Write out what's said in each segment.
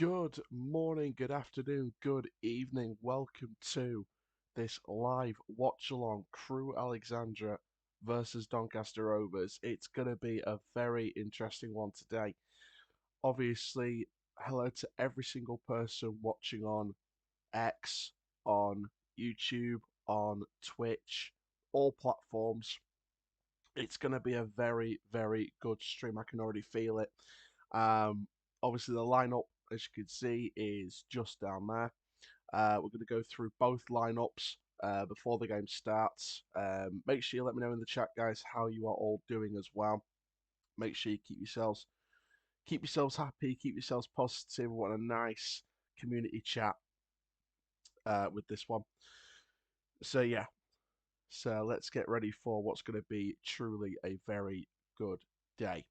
Good morning, good afternoon, good evening. Welcome to this live watch along Crewe Alexandra versus Doncaster Rovers. It's going to be a very interesting one today. Obviously, hello to every single person watching on X, on YouTube, on Twitch, all platforms. It's going to be a very, very good stream. I can already feel it. Um, Obviously, the lineup, as you can see, is just down there. We're going to go through both lineups before the game starts. Make sure you let me know in the chat, guys, how you are all doing as well. Make sure you keep yourselves happy, keep yourselves positive. What a nice community chat with this one. So yeah, so let's get ready for what's going to be truly a very good day.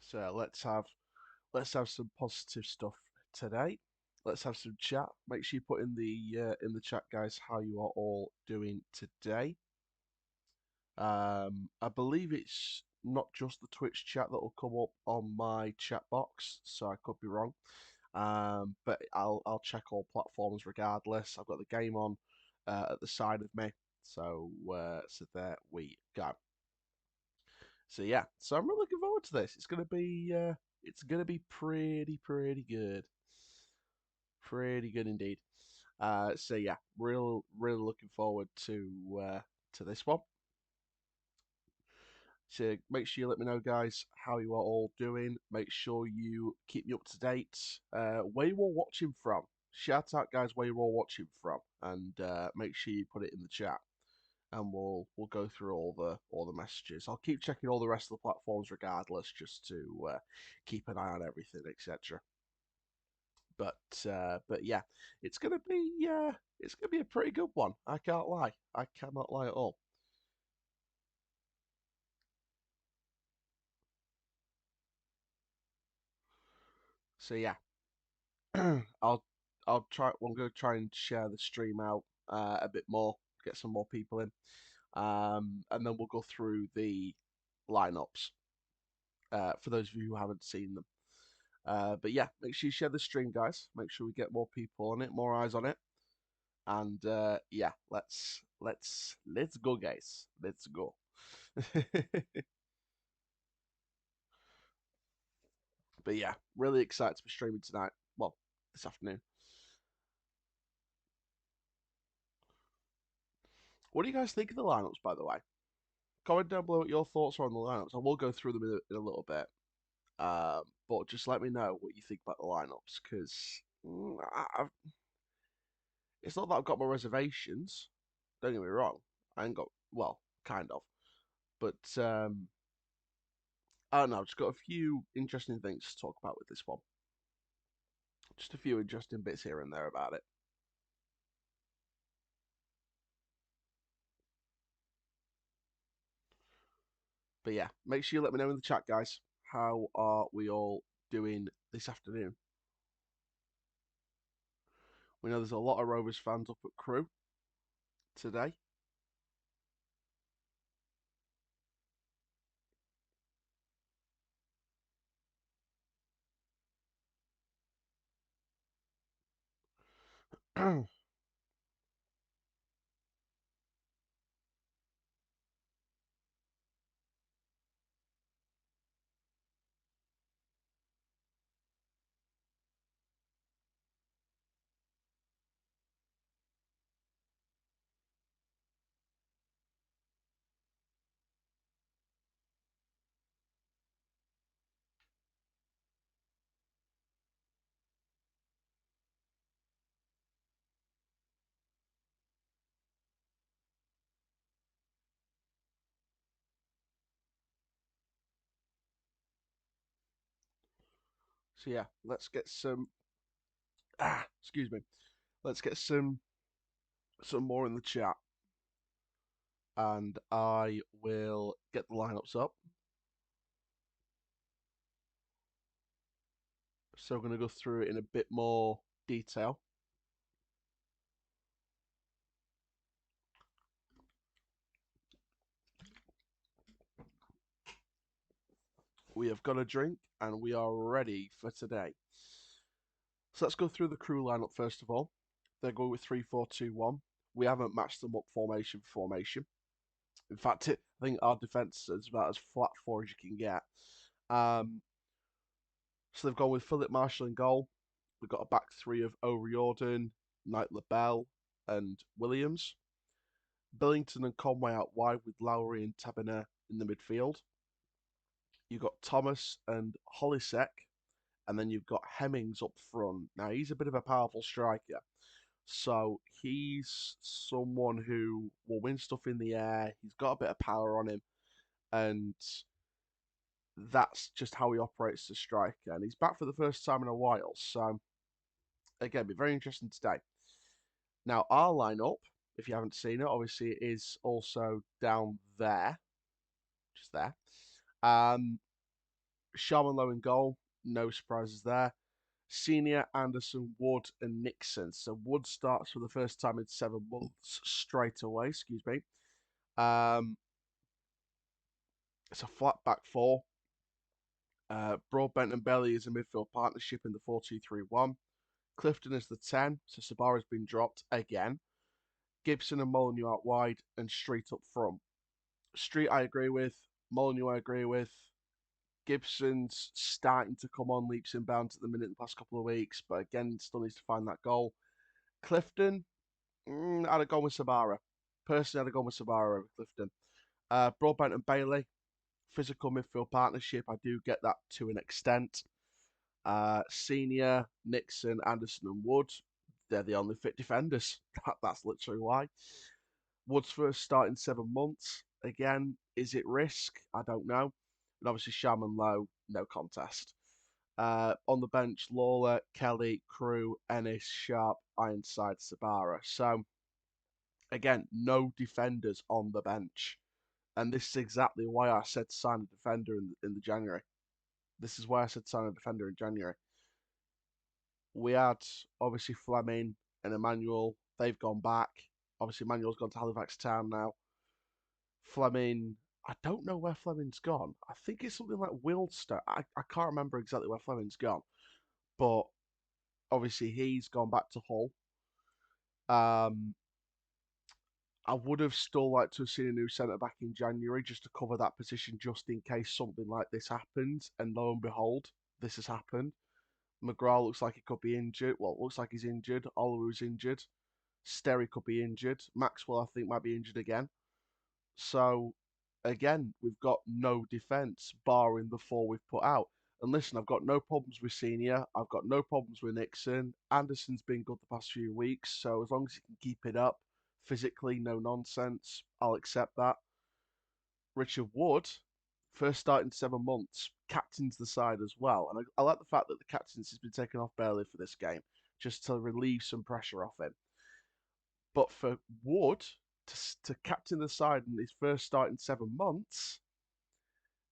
So let's have some positive stuff today. Let's have some chat. Make sure you put in the chat, guys, how you are all doing today. I believe it's not just the Twitch chat that will come up on my chat box, so I could be wrong. But I'll check all platforms regardless. I've got the game on at the side of me, so there we go. So yeah, so I'm really looking forward to this. It's gonna be pretty good, pretty good indeed. So yeah, really looking forward to this one. So make sure you let me know, guys, how you are all doing. Make sure you keep me up to date. Where you're all watching from. Shout out, guys, where you're all watching from, and make sure you put it in the chat, and we'll go through all the messages. I'll keep checking all the rest of the platforms regardless, just to keep an eye on everything, etc. But yeah, it's gonna be a pretty good one. I can't lie. I cannot lie at all. So yeah, I'll I'll try. I'm gonna try and share the stream out a bit more, get some more people in, and then we'll go through the lineups for those of you who haven't seen them. But yeah, make sure you share the stream, guys. Make sure we get more people on it, more eyes on it, and yeah, let's go, guys. Let's go. But yeah, really excited to be streaming tonight. Well, this afternoon. What do you guys think of the lineups, by the way? Comment down below what your thoughts are on the lineups. I will go through them in a little bit. But just let me know what you think about the lineups, because it's not that I've got my reservations. Don't get me wrong. I ain't got, well, kind of. But I don't know. I've just got a few interesting things to talk about with this one. Just a few interesting bits here and there about it. But yeah, make sure you let me know in the chat, guys. How are we all doing this afternoon? We know there's a lot of Rovers fans up at Crewe today. So yeah, let's get some. Excuse me. Let's get some more in the chat, and I will get the lineups up. So I'm going to go through it in a bit more detail. We have got a drink and we are ready for today. So let's go through the Crewe lineup first of all. They're going with 3-4-2-1. We haven't matched them up formation for formation. In fact, I think our defence is about as flat four as you can get. So they've gone with Philip Marshall in goal. We've got a back three of O'Riordan, Knight LaBelle, and Williams. Billington and Conway out wide with Lowry and Taberner in the midfield. You've got Thomas and Holisek, and then you've got Hemmings up front. Now, he's a bit of a powerful striker. So he's someone who will win stuff in the air. He's got a bit of power on him. And that's just how he operates as a striker. And he's back for the first time in a while. So, again, be very interesting today. Now, our lineup, if you haven't seen it, obviously it is also down there. Just there. Sharman Lowe in goal. No surprises there. Senior, Anderson, Wood, and Nixon. So Wood starts for the first time in 7 months straight away. Excuse me. It's a flat back four. Broadbent and Bailey is a midfield partnership in the 4-2-3-1. Clifton is the 10, so Sabara's been dropped again. Gibson and Molyneux out wide, and Street up front. Street I agree with. Molyneux I agree with. Gibson's starting to come on leaps and bounds at the minute the past couple of weeks, but again, still needs to find that goal. Clifton, I'd have gone with Sabara. Personally, I'd have gone with Sabara over Clifton. Broadbent and Bailey, physical midfield partnership. I do get that to an extent. Senior, Nixon, Anderson, and Wood, they're the only fit defenders. That's literally why. Wood's first start in 7 months. Again, is it risk? I don't know. And obviously, Sharman Lowe, no contest. On the bench, Lawler, Kelly, Crewe, Ennis, Sharp, Ironside, Sabara. So, again, no defenders on the bench. And this is exactly why I said sign a defender in the January. This is why I said sign a defender in January. We had, obviously, Fleming and Emmanuel. They've gone back. Obviously, Emmanuel's gone to Halifax Town now. Fleming, I don't know where Fleming's gone. I think it's something like Wilster. I can't remember exactly where Fleming's gone. But obviously he's gone back to Hull. I would have still liked to have seen a new centre back in January just to cover that position just in case something like this happens. And lo and behold, this has happened. McGraw looks like he could be injured. Well, it looks like he's injured. Oluwa's injured. Sterry could be injured. Maxwell, I think, might be injured again. So, again, we've got no defence, barring the 4 we've put out. And listen, I've got no problems with Senior. I've got no problems with Nixon. Anderson's been good the past few weeks, so as long as he can keep it up, physically, no nonsense, I'll accept that. Richard Wood, first start in 7 months, captains the side as well. And I like the fact that the captaincy has been taken off Bailey for this game, just to relieve some pressure off him. But for Wood to captain the side in his first start in 7 months,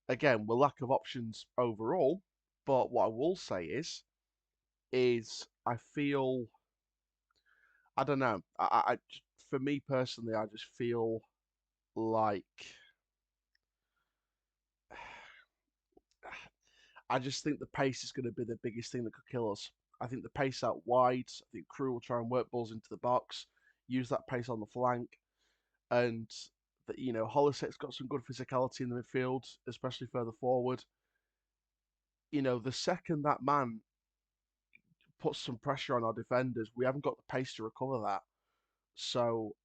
again, with lack of options overall. But what I will say is I feel, I don't know. For me personally, I just feel like I just think the pace is going to be the biggest thing that could kill us. I think the pace out wide. I think Crewe will try and work balls into the box, use that pace on the flank, and that Holisek's got some good physicality in the midfield, especially further forward. The second that man puts some pressure on our defenders, we haven't got the pace to recover that. So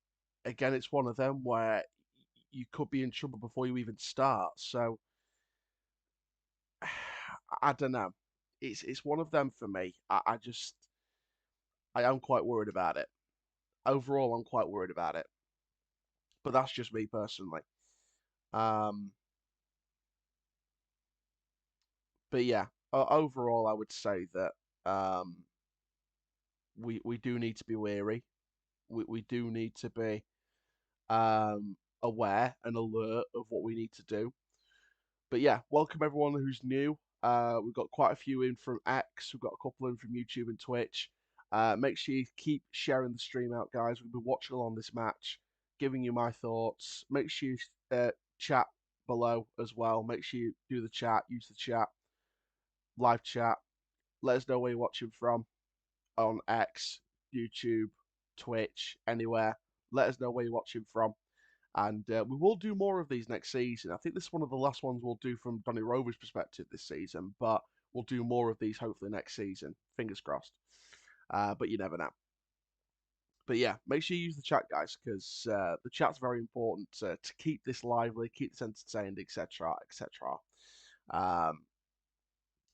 again, it's one of them where you could be in trouble before you even start. So I don't know. It's one of them for me. I am quite worried about it. Overall, I'm quite worried about it. But that's just me personally. Um, but yeah, overall, I would say that we do need to be wary. We do need to be aware and alert of what we need to do. But yeah, welcome everyone who's new. We've got quite a few in from X. We've got a couple in from YouTube and Twitch. Make sure you keep sharing the stream out, guys. We'll be watching along this match, giving you my thoughts. Make sure you chat below as well. Make sure you do the chat, use the chat, live chat. Let us know where you're watching from on X, YouTube, Twitch, anywhere. Let us know where you're watching from. And we will do more of these next season. I think this is one of the last ones we'll do from Donny Rovers' perspective this season, but we'll do more of these hopefully next season. Fingers crossed. But you never know. But yeah, make sure you use the chat, guys, because the chat's very important to keep this lively, keep this entertained, etc., etc. Um,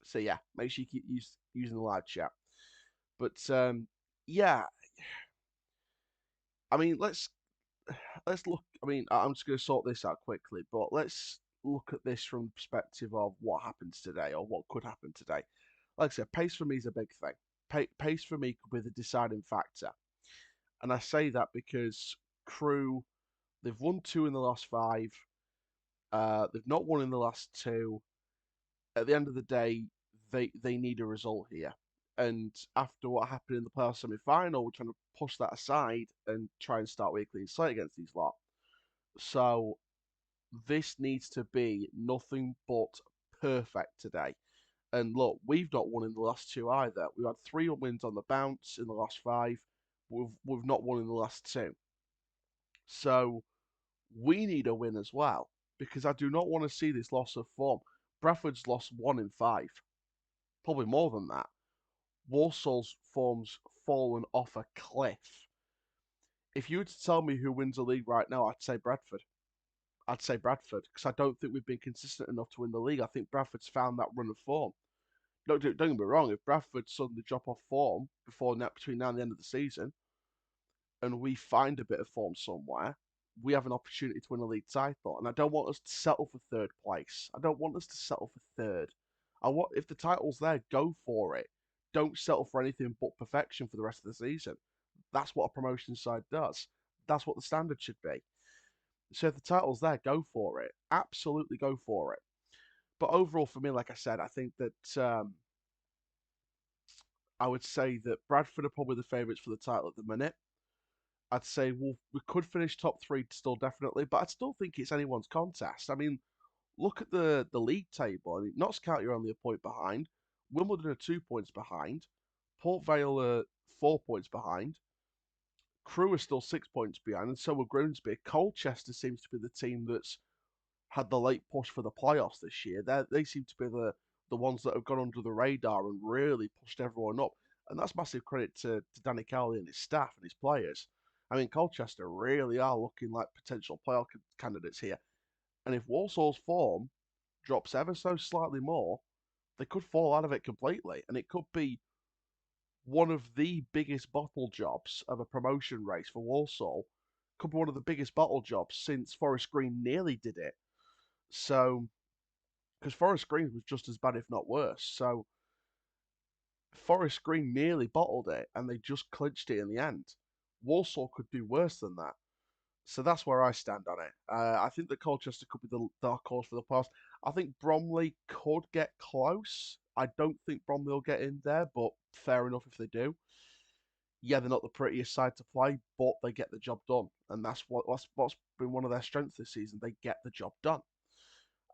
so yeah, make sure you keep using the live chat. But yeah, I mean, let's look. I mean, I'm just going to sort this out quickly, but let's look at this from the perspective of what happens today or what could happen today. Like I said, pace for me is a big thing. Pace for me could be the deciding factor, and I say that because Crewe, they've won 2 in the last 5. They've not won in the last 2. At the end of the day, they need a result here. And after what happened in the playoff semi-final, we're trying to push that aside and try and start with a clean slate against these lot. So this needs to be nothing but perfect today. And look, we've not won in the last 2 either. We've had 3 wins on the bounce in the last 5. We've not won in the last 2. So we need a win as well because I do not want to see this loss of form. Bradford's lost 1 in 5, probably more than that. Walsall's form's fallen off a cliff. If you were to tell me who wins the league right now, I'd say Bradford. I'd say Bradford because I don't think we've been consistent enough to win the league. I think Bradford's found that run of form. Don't get me wrong. If Bradford suddenly drop off form between now and the end of the season, and we find a bit of form somewhere, we have an opportunity to win a league title. And I don't want us to settle for third place. I don't want us to settle for third. I want if the title's there, go for it. Don't settle for anything but perfection for the rest of the season. That's what a promotion side does. That's what the standard should be. So if the title's there, go for it. Absolutely go for it. But overall, for me, like I said, I think that I would say that Bradford are probably the favourites for the title at the minute. I'd say we could finish top 3 still definitely, but I still think it's anyone's contest. I mean, look at the league table. I mean, Notts County are only a point behind. Wimbledon are 2 points behind. Port Vale are 4 points behind. Crewe are still 6 points behind, and so are Grimsby. Colchester seems to be the team that's had the late push for the playoffs this year. They seem to be the ones that have gone under the radar and really pushed everyone up. And that's massive credit to Danny Cowley and his staff and his players. I mean, Colchester really are looking like potential playoff candidates here. And if Walsall's form drops ever so slightly more, they could fall out of it completely. And it could be one of the biggest bottle jobs of a promotion race for Walsall. Could be one of the biggest bottle jobs since Forest Green nearly did it. So, because Forest Green was just as bad, if not worse. So, Forest Green nearly bottled it and they just clinched it in the end. Walsall could do worse than that. So that's where I stand on it. I think that Colchester could be the dark horse for the past. I think Bromley could get close. I don't think Bromley will get in there, but fair enough if they do. Yeah, they're not the prettiest side to play, but they get the job done, and what's been one of their strengths this season. They get the job done.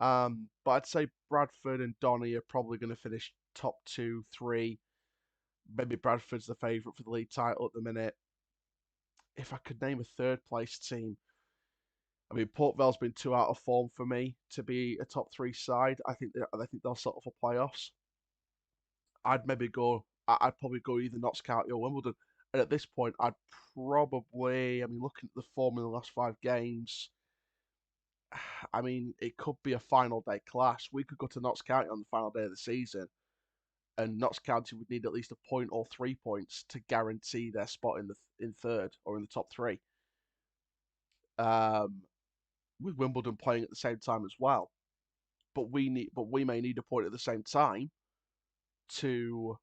But I'd say Bradford and Donny are probably going to finish top 2, 3. Maybe Bradford's the favourite for the league title at the minute. If I could name a third place team, I mean, Port Vale's been too out of form for me to be a top 3 side. I think they'll settle for playoffs. I'd probably go either Notts County or Wimbledon. And at this point, I'd probably, I mean, looking at the form in the last 5 games, I mean, it could be a final day clash. We could go to Notts County on the final day of the season, and Notts County would need at least a point or 3 points to guarantee their spot in third or in the top 3. Um, with Wimbledon playing at the same time as well, but we may need a point at the same time to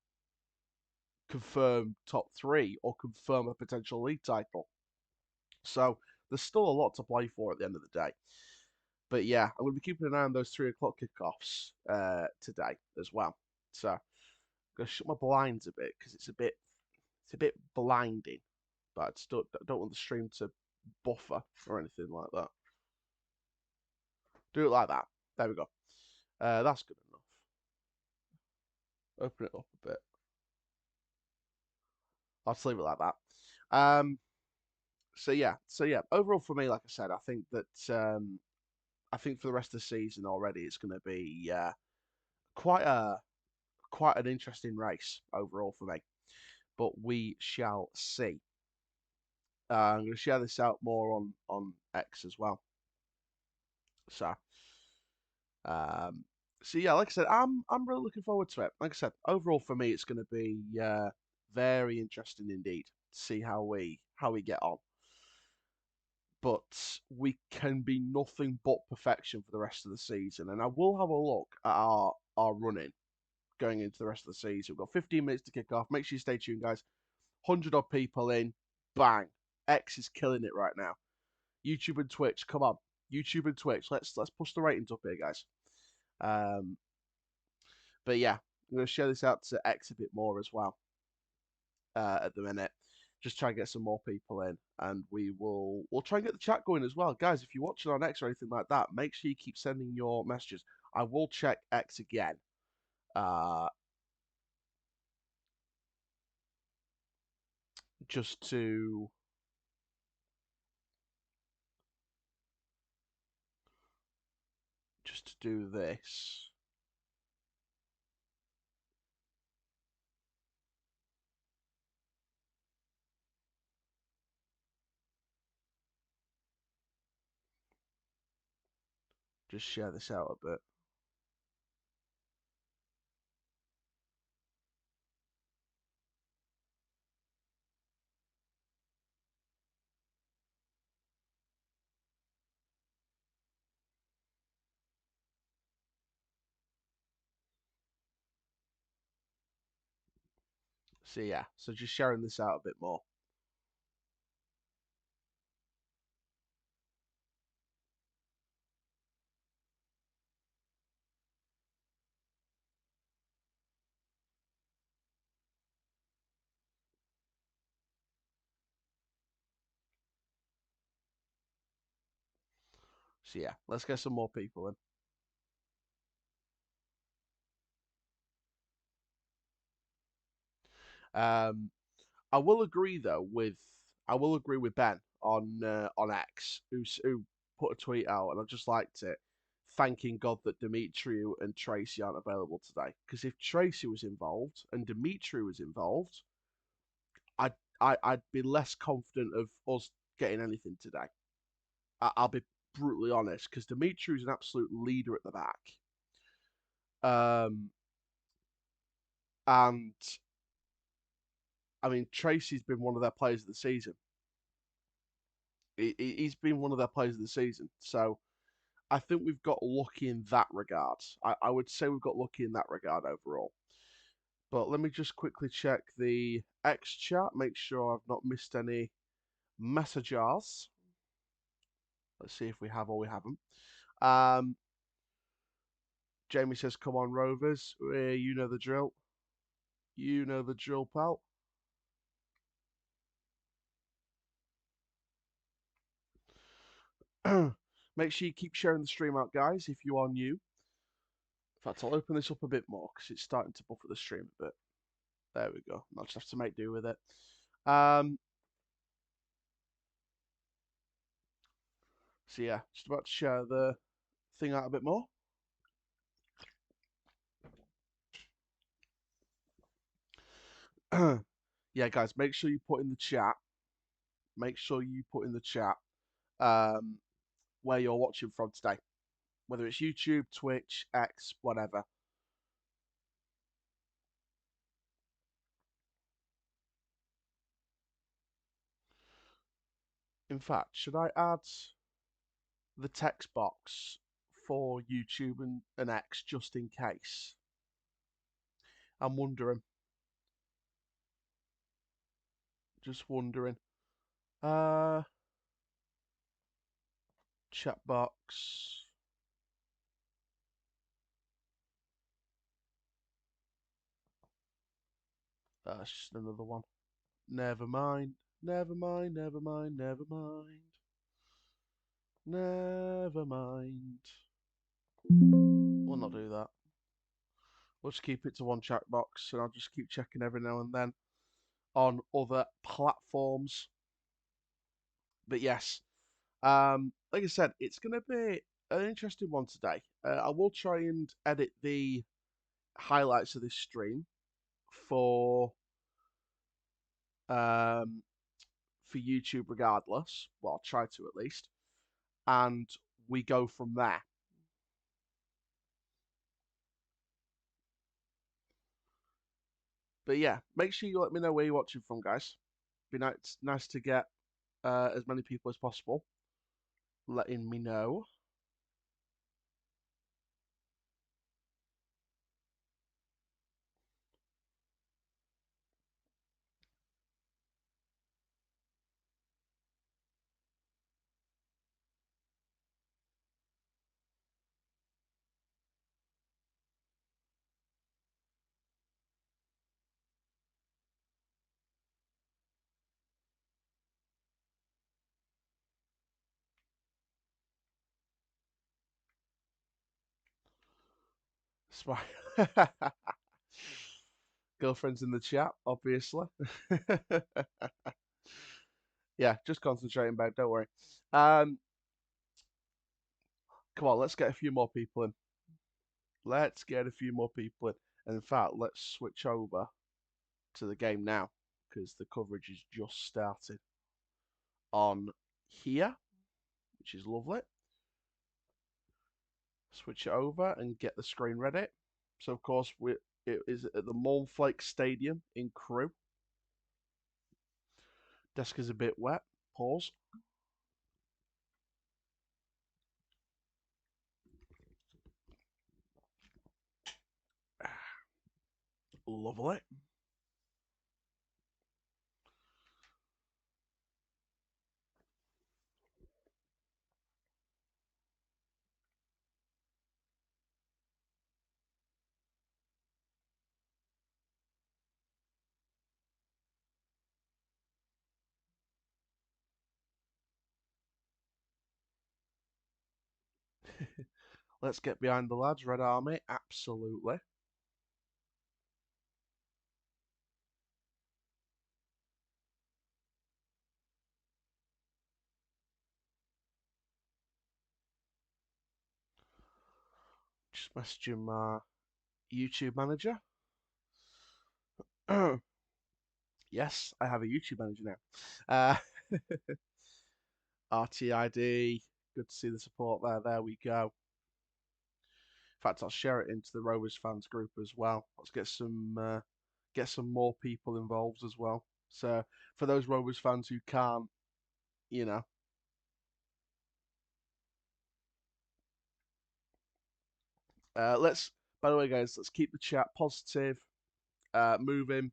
confirm top 3 or confirm a potential league title. So there's still a lot to play for at the end of the day. But yeah, I'm going to be keeping an eye on those 3 o'clock kickoffs today as well. So I'm going to shut my blinds a bit because it's a bit blinding. But I just don't want the stream to buffer or anything like that. Do it like that. There we go. That's good enough. Open it up a bit. I'll just leave it like that. So yeah. Overall, for me, like I said, I think for the rest of the season already, it's going to be quite a quite an interesting race overall for me. But we shall see. I'm going to share this out more on X as well. So, um, so yeah, like I said, I'm really looking forward to it. Like I said, overall for me, it's going to be very interesting indeed to see how we get on. But we can be nothing but perfection for the rest of the season. And I will have a look at our running going into the rest of the season. We've got 15 minutes to kick off. Make sure you stay tuned, guys. 100 odd people in. Bang. X is killing it right now. YouTube and Twitch, come on. YouTube and Twitch. Let's push the ratings up here, guys. Um, but yeah, I'm going to share this out to X a bit more as well at the minute. Just try and get some more people in, and we'll try and get the chat going as well, guys. If you're watching on X or anything like that, make sure you keep sending your messages. I will check X again, uh, just to do this. Just share this out a bit. So yeah, so just sharing this out a bit more. So yeah, let's get some more people in. Um, I will agree with Ben on X who put a tweet out, and I just liked it, thanking God that Dimitri and Tracy aren't available today. Because if Tracy was involved and Dimitri was involved, I'd I'd be less confident of us getting anything today. I'll be brutally honest, because Dimitri is an absolute leader at the back. Um, and I mean Tracy's been one of their players of the season. He's been one of their players of the season. So I think we've got lucky in that regard. I would say we've got lucky in that regard overall. But let me just quickly check the X chat, make sure I've not missed any messages. Let's see if we have or we haven't. Um, Jamie says, "Come on, Rovers. You know the drill. You know the drill, pal." Make sure you keep sharing the stream out, guys, if you are new. In fact, I'll open this up a bit more because it's starting to buffer the stream a bit. There we go. I'll just have to make do with it. So yeah, just about to share the thing out a bit more. Yeah, guys, make sure you put in the chat. Make sure you put in the chat um, where you're watching from today, whether it's YouTube, Twitch, X, whatever. In fact, should I add the text box for YouTube and X just in case? I'm wondering. Just wondering. Uh, Chat box. That's just another one. Never mind. Never mind. Never mind. Never mind. Never mind. We'll not do that. We'll just keep it to one chat box, and I'll just keep checking every now and then on other platforms. But yes, like I said, it's going to be an interesting one today. I will try and edit the highlights of this stream for um, for YouTube, regardless. Well, I'll try to at least, and we go from there. But yeah, make sure you let me know where you're watching from, guys. Be nice to get as many people as possible letting me know. Girlfriend's in the chat, obviously. Yeah, just concentrating, babe. Don't worry. Um, Come on, let's get a few more people in. Let's get a few more people in. And in fact, let's switch over to the game now because the coverage is just started on here, which is lovely. Switch it over and get the screen ready. So of course it is at the Mornflake Stadium in Crewe. Desk is a bit wet. Pause. Lovely. Let's get behind the lads. Red Army, absolutely. Just messaging my YouTube manager. Yes, I have a YouTube manager now. RTID, good to see the support there. There we go. In fact, I'll share it into the Rovers fans group as well. Let's get some more people involved as well. So for those Rovers fans who can't, you know, let's. By the way, guys, let's keep the chat positive, moving,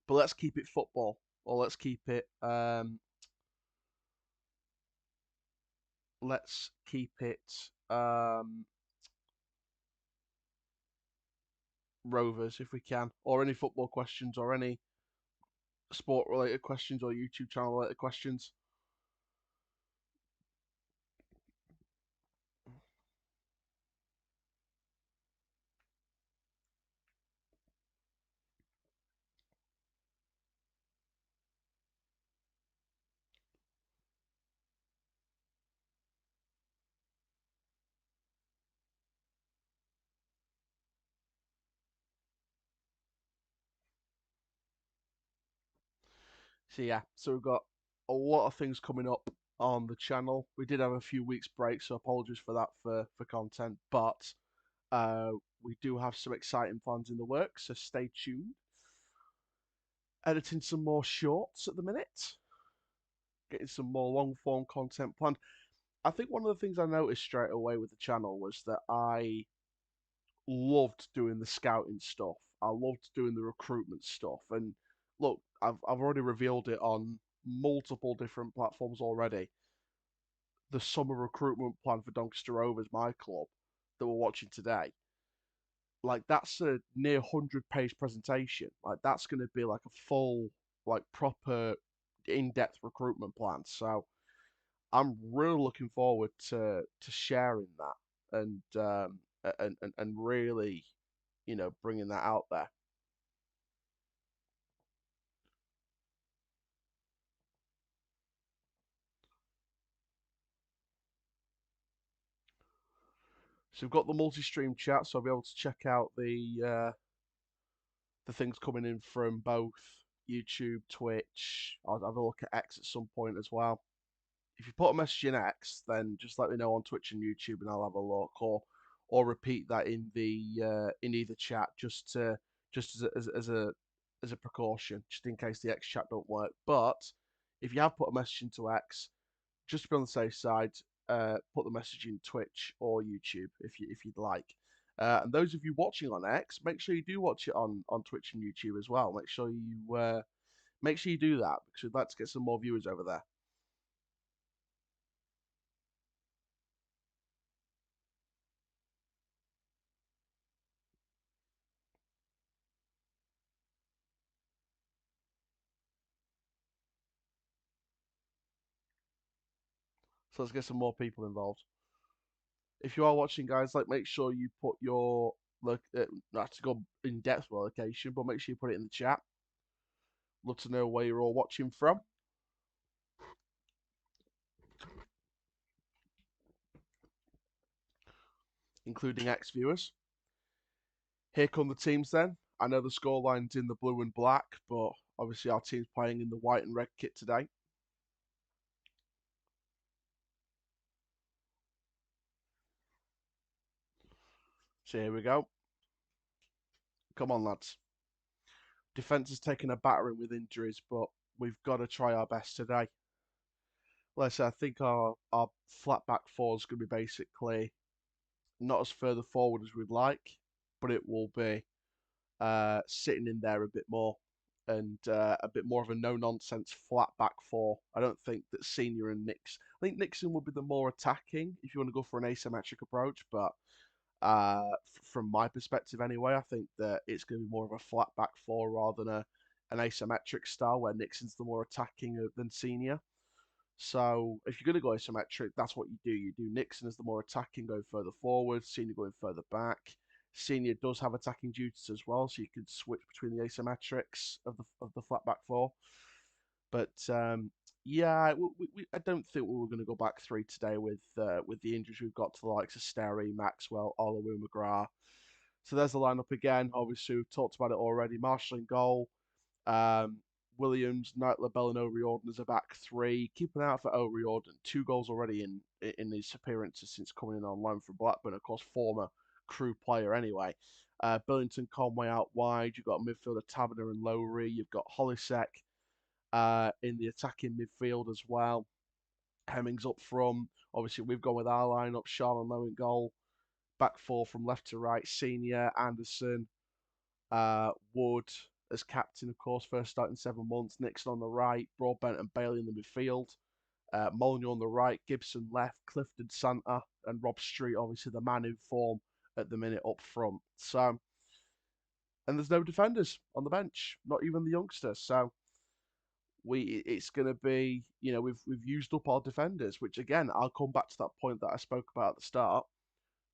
but let's keep it football, or let's keep it Rovers if we can, or any football questions, or any sport related questions, or YouTube channel related questions. So yeah, so we've got a lot of things coming up on the channel. We did have a few weeks break, so apologies for that for content, but uh, we do have some exciting plans in the works, so stay tuned. Editing some more shorts at the minute, getting some more long form content planned. I think one of the things I noticed straight away with the channel was that I loved doing the scouting stuff. I loved doing the recruitment stuff. And look, I've already revealed it on multiple different platforms already. The summer recruitment plan for Doncaster Rovers, my club, that we're watching today. Like that's a near 100-page presentation. Like that's going to be like a full, like proper, in-depth recruitment plan. So I'm really looking forward to sharing that and really, bringing that out there. So we've got the multi-stream chat, so I'll be able to check out the things coming in from both YouTube, Twitch. I'll have a look at X at some point as well. If you put a message in X, then just let me know on Twitch and YouTube, and I'll have a look, or repeat that in the in either chat, just as a precaution, just in case the X chat don't work. But if you have put a message into X, just to be on the safe side, put the message in Twitch or YouTube if you'd like. And those of you watching on X, make sure you do watch it on Twitch and YouTube as well. Make sure you do that because we'd like to get some more viewers over there. So let's get some more people involved. If you are watching, guys, like make sure you put your look. Not to go in depth with location, but make sure you put it in the chat. Love to know where you're all watching from, including ex viewers. Here come the teams then. I know the scoreline's in the blue and black, but obviously our team's playing in the white and red kit today. So here we go. Come on, lads. Defence has taken a battering with injuries, but we've got to try our best today. Like I said, I think our flat back four is going to be basically not as further forward as we'd like, but it will be sitting in there a bit more and a bit more of a no-nonsense flat back four. I don't think that Senior and Nix. I think Nixon would be the more attacking if you want to go for an asymmetric approach, but from my perspective anyway, I think that it's going to be more of a flat back four rather than an asymmetric style where Nixon's the more attacking than Senior. So if you're going to go asymmetric, that's what you do. You do Nixon as the more attacking, going further forward, Senior going further back. Senior does have attacking duties as well, so you could switch between the asymmetrics of the flat back four. But yeah, I don't think we were going to go back three today with the injuries we've got to the likes of Sterry, Maxwell, Olawu, McGrath. So there's the lineup again. Obviously, we've talked about it already. Marshall in goal. Um, Williams, Knight, LaBelle, and O'Riordan as a back three. Keep an eye out for O'Riordan. 2 goals already in his appearances since coming in on loan from Blackburn. Of course, former Crewe player anyway. Billington, Conway out wide. You've got midfielder Taverner and Lowry. You've got Holisek in the attacking midfield as well. Hemmings up front. Obviously, we've gone with our lineup. Charlotte Low in goal. Back four from left to right. Senior, Anderson, Wood as captain, of course, first start in 7 months. Nixon on the right, Broadbent and Bailey in the midfield. Molyneux on the right, Gibson left, Clifton, Santa, and Rob Street, obviously the man in form at the minute up front. So, and there's no defenders on the bench, not even the youngsters. So, it's going to be, we've used up our defenders, which again, I'll come back to that point that I spoke about at the start.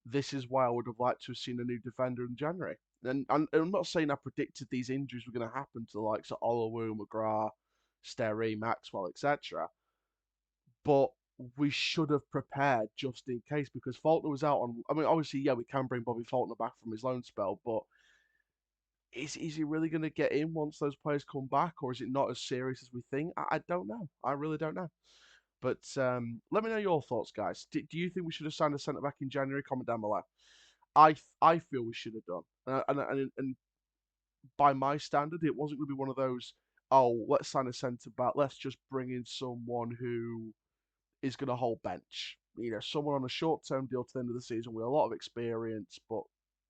This is why I would have liked to have seen a new defender in January. And I'm not saying I predicted these injuries were going to happen to the likes of Olawu, McGrath, Sterry, Maxwell, etc. But we should have prepared just in case because Faulkner was out on. I mean, obviously, yeah, we can bring Bobby Faulkner back from his loan spell, but is he really going to get in once those players come back, or is it not as serious as we think? I don't know. I really don't know. But let me know your thoughts, guys. Do you think we should have signed a centre back in January? Comment down below. I feel we should have done, and by my standard, it wasn't going to be one of those. Oh, let's sign a centre back. Let's just bring in someone who is going to hold bench. Someone on a short-term deal to the end of the season with a lot of experience, but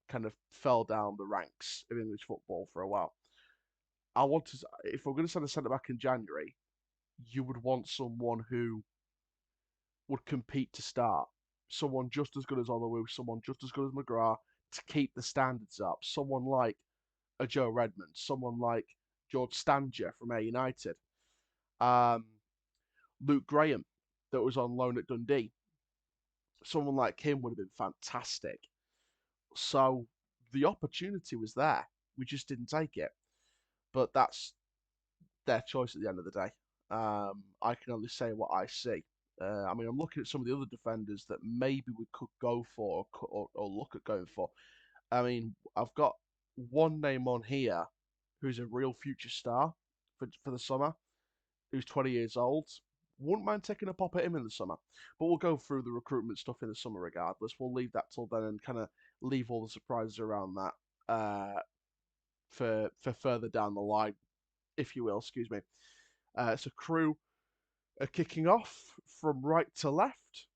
kind of fell down the ranks of English football for a while. I want to, if we're going to send a centre back in January, you would want someone who would compete to start. Someone just as good as Olawu, someone just as good as McGrath to keep the standards up. Someone like a Joe Redmond, someone like George Stanger from Ayr United, um, Luke Graham that was on loan at Dundee. Someone like him would have been fantastic. So the opportunity was there. We just didn't take it. But that's their choice at the end of the day. I can only say what I see. I mean, I'm looking at some of the other defenders that maybe we could go for or look at going for. I mean, I've got one name on here who's a real future star for the summer, who's 20 years old. Wouldn't mind taking a pop at him in the summer. But we'll go through the recruitment stuff in the summer regardless. We'll leave that till then and kind of leave all the surprises around that for further down the line, if you will, excuse me. So Crewe are kicking off from right to left.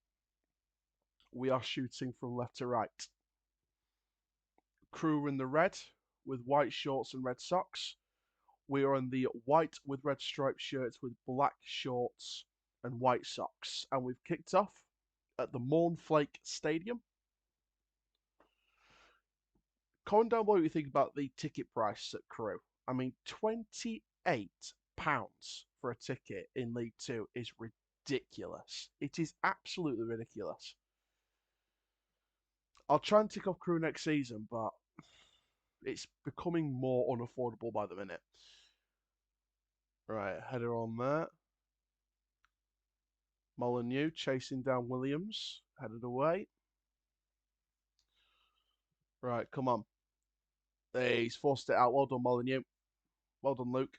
We are shooting from left to right. Crewe are in the red with white shorts and red socks. We are in the white with red striped shirts with black shorts and white socks. And we've kicked off at the Mornflake Stadium. Comment down below what you think about the ticket price at Crewe. I mean, £28 for a ticket in League Two is ridiculous. It is absolutely ridiculous. I'll try and tick off Crewe next season, but it's becoming more unaffordable by the minute. Right, header on there. Molyneux chasing down Williams, headed away. Right, come on. Hey, he's forced it out. Well done, Molyneux. Well done, Luke.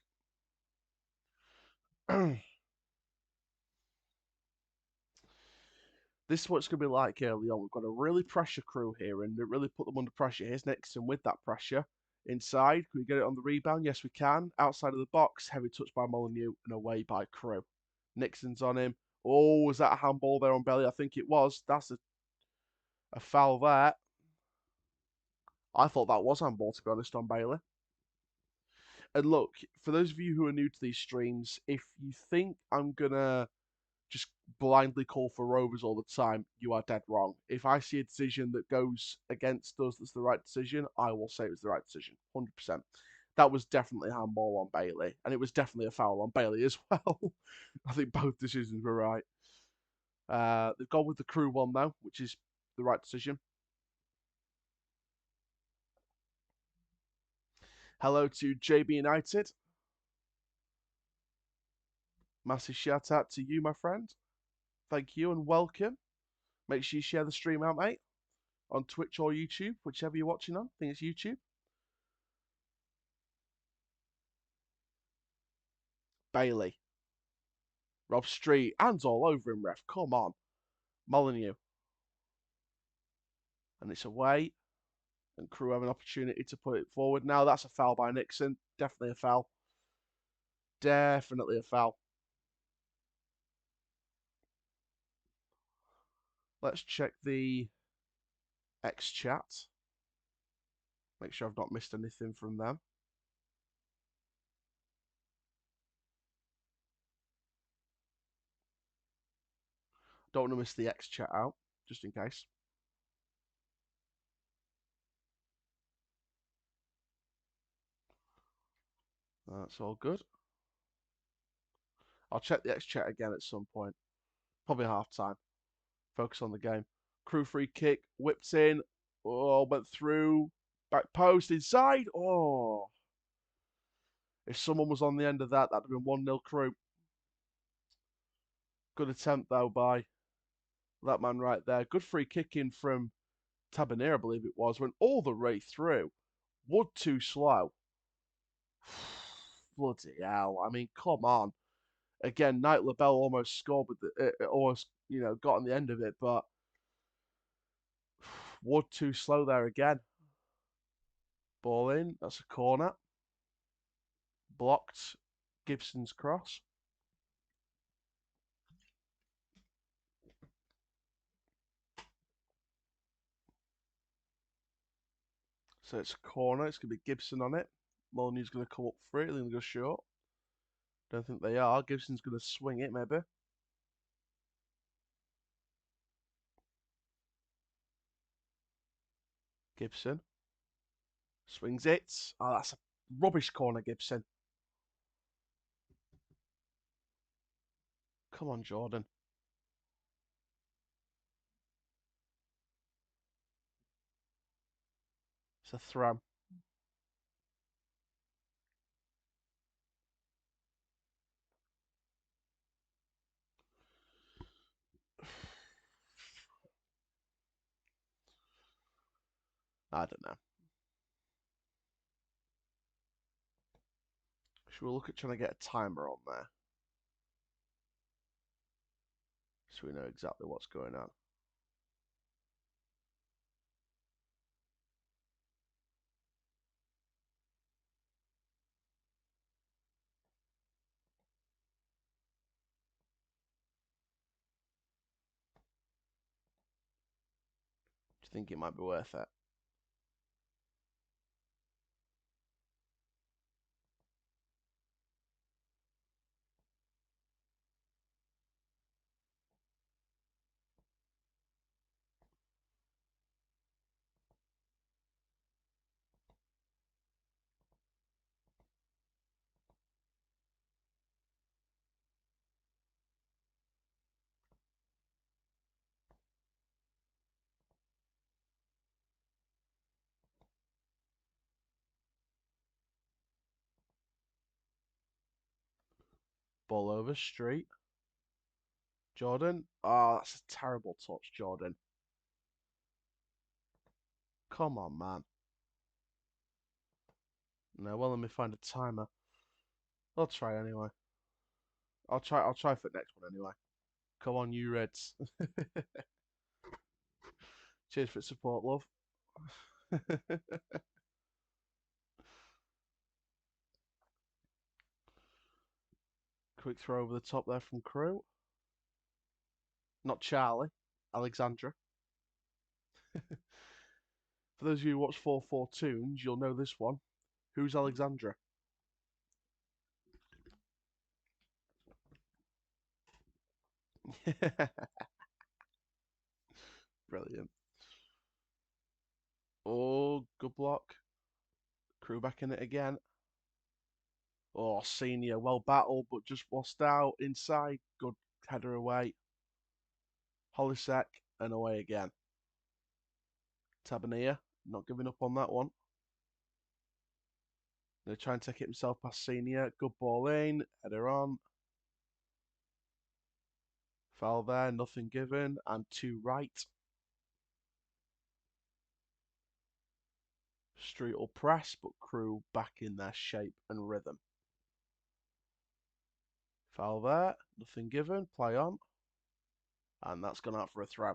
This is what it's going to be like early on. We've got a really pressure Crewe here and really put them under pressure. Here's Nixon with that pressure. Inside, can we get it on the rebound? Yes, we can. Outside of the box, heavy touch by Molyneux and away by Crewe. Nixon's on him. Oh, was that a handball there on Belly? I think it was. That's a foul there. I thought that was handball, to be honest, on Bailey. And look, for those of you who are new to these streams, if you think I'm going to just blindly call for Rovers all the time, you are dead wrong. If I see a decision that goes against us that's the right decision, I will say it was the right decision, 100%. That was definitely a handball on Bailey, and it was definitely a foul on Bailey as well. I think both decisions were right. They've gone with the Crewe one now, which is the right decision. Hello to JB United. Massive shout out to you, my friend. Thank you and welcome. Make sure you share the stream out, mate, on Twitch or YouTube, whichever you're watching on. I think it's YouTube. Bailey. Rob Street. Hands all over him, ref. Come on. Molyneux. And it's away. And Crewe have an opportunity to put it forward. Now that's a foul by Nixon. Definitely a foul. Definitely a foul. Let's check the X chat. Make sure I've not missed anything from them. Don't want to miss the X chat out, just in case. That's all good. I'll check the X chat again at some point. Probably half time. Focus on the game. Crewe free kick. Whipped in. Oh, went through. Back post. Inside. Oh. If someone was on the end of that, that'd have been 1-0 Crewe. Good attempt, though, by that man right there. Good free kick in from Tabernier, I believe it was. Went all the way through. Wood too slow. Bloody hell. I mean, come on. Again, Knight LaBelle almost scored with almost, got on the end of it, but Wood too slow there again. Ball in. That's a corner. Blocked. Gibson's cross. So it's a corner. It's going to be Gibson on it. Molyneux's going to come up for it. They're going to go short. Don't think they are. Gibson's going to swing it, maybe. Gibson. Swings it. Oh, that's a rubbish corner, Gibson. Come on, Jordan. It's a throw. I don't know. Should we look at trying to get a timer on there? So we know exactly what's going on. Do you think it might be worth it? Ball over, street. Jordan. Oh, that's a terrible touch, Jordan. Come on, man. No, well, let me find a timer. I'll try anyway. I'll try for the next one anyway. Come on, you Reds. Cheers for support, love. Quick throw over the top there from Crewe. Not Charlie. Alexandra. For those of you who watch 4-4 Toons, you'll know this one. Who's Alexandra? Brilliant. Oh, good block. Crewe back in it again. Oh, senior, well battled, but just lost out inside. Good header away. Holisek and away again. Tabernier, not giving up on that one. Gonna try and take it himself past senior. Good ball in, header on. Foul there, nothing given, and two right. Street will press, but Crewe back in their shape and rhythm. Foul there, nothing given, play on. And that's gone out for a throw.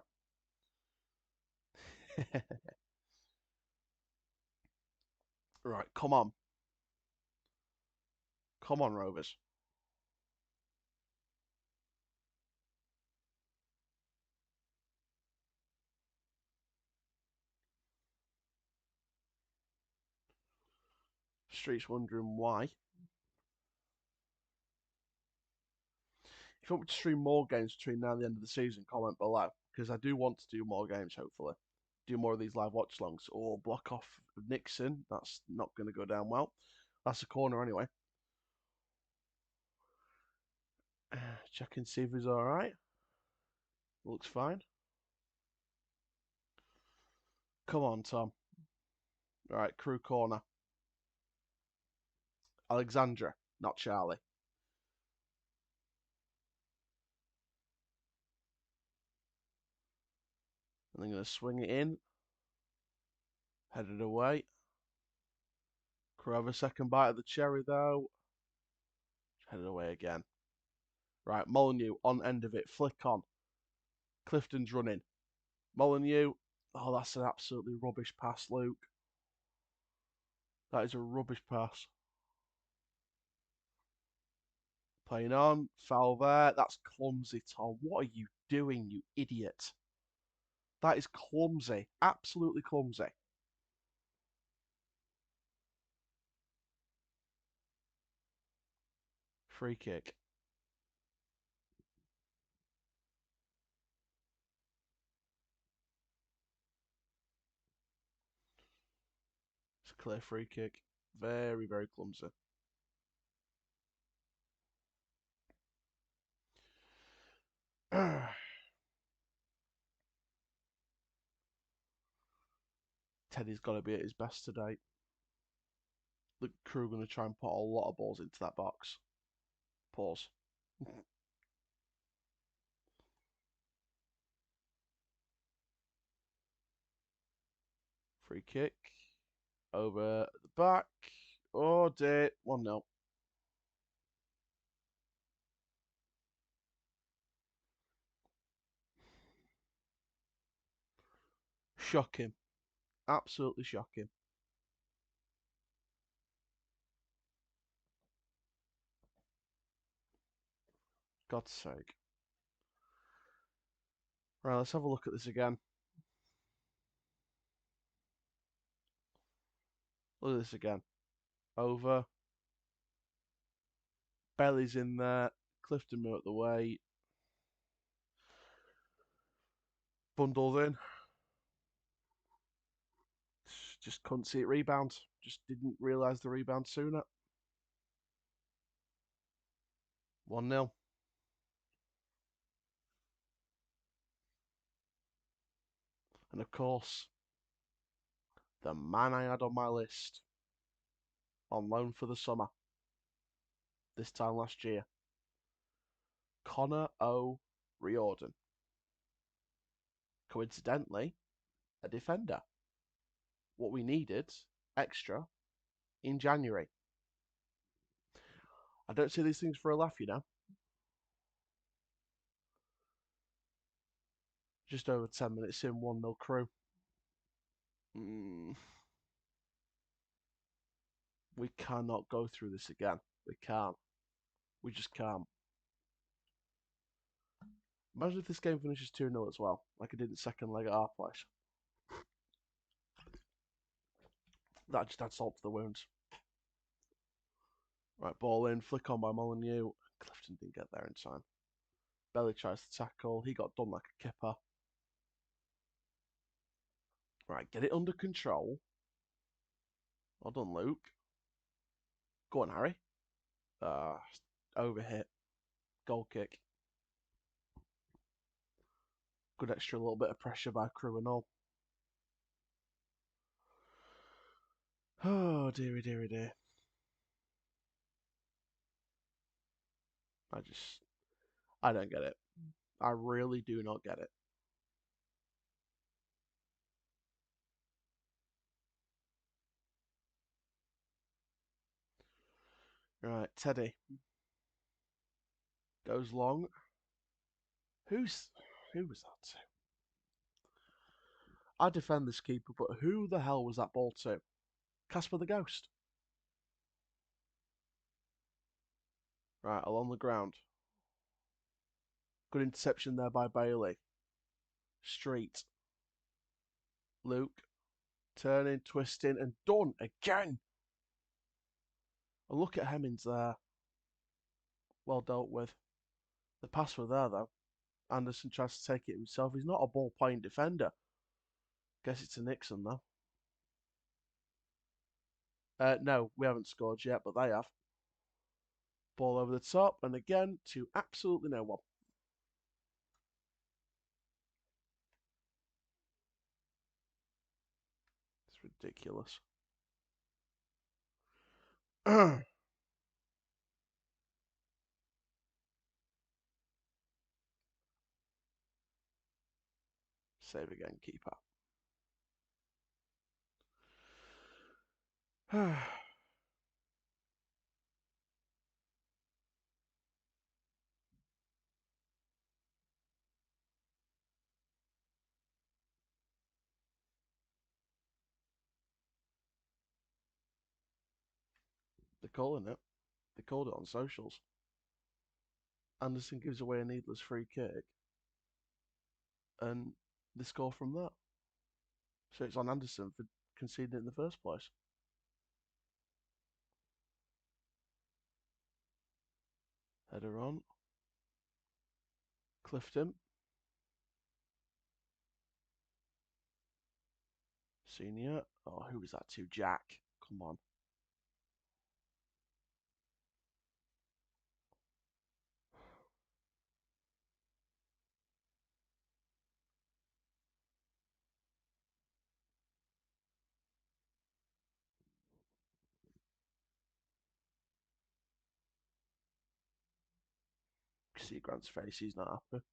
Right, come on. Come on, Rovers. Street's wondering why. If you want me to stream more games between now and the end of the season, comment below. Because I do want to do more games, hopefully. Do more of these live watch longs. Or block off Nixon. That's not going to go down well. That's a corner anyway. Check and see if he's alright. Looks fine. Come on, Tom. Alright, Crewe corner. Alexandra, not Charlie. And they're going to swing it in. Headed away. Crewe have a second bite of the cherry, though. Headed away again. Right, Molyneux on end of it. Flick on. Clifton's running. Molyneux. Oh, that's an absolutely rubbish pass, Luke. That is a rubbish pass. Playing on. Foul there. That's clumsy, Tom. What are you doing, you idiot? That is clumsy. Absolutely clumsy. Free kick. It's a clear free kick. Very, very clumsy. Teddy's got to be at his best today. The Crewe are going to try and put a lot of balls into that box. Pause. Free kick. Over the back. Oh dear. 1-0. Shocking. Absolutely shocking. God's sake. Right, let's have a look at this again. Look at this again. Over. Belly's in there. Clifton out the way. Bundled in. Just couldn't see it rebound. Just didn't realise the rebound sooner. 1-0. And of course, the man I had on my list on loan for the summer this time last year, Connor O'Riordan. Coincidentally, a defender. What we needed extra in January. I don't see these things for a laugh, you know. Just over 10 minutes in, 1-0 Crewe. We cannot go through this again. We can't. We just can't. Imagine if this game finishes 2-0 as well, like it did in second leg at our place. That just adds salt to the wounds. Right, ball in, flick on by Molyneux. Clifton didn't get there in time. Belly tries to tackle. He got done like a kipper. Right, get it under control. Well done, Luke. Go on, Harry. Overhit. Goal kick. Good extra little bit of pressure by Crewe and all. Oh, dearie, dearie, dear. I don't get it. I really do not get it. Right, Teddy. Goes long. Who was that to? I defend this keeper, but who the hell was that ball to? Casper the Ghost. Right, along the ground. Good interception there by Bailey. Street. Luke. Turning, twisting, and done again. And look at Hemmings there. Well dealt with. The pass were there, though. Anderson tries to take it himself. He's not a ball-playing defender. Guess it's a Nixon, though. No, we haven't scored yet, but they have. Ball over the top, and again, to absolutely no one. It's ridiculous. Save again, keeper. They're calling it. They called it on socials. Anderson gives away a needless free kick, and they score from that. So it's on Anderson for conceding it in the first place. Header on. Clifton. Senior. Oh, who was that to? Jack. Come on. See Grant's face, he's not happy.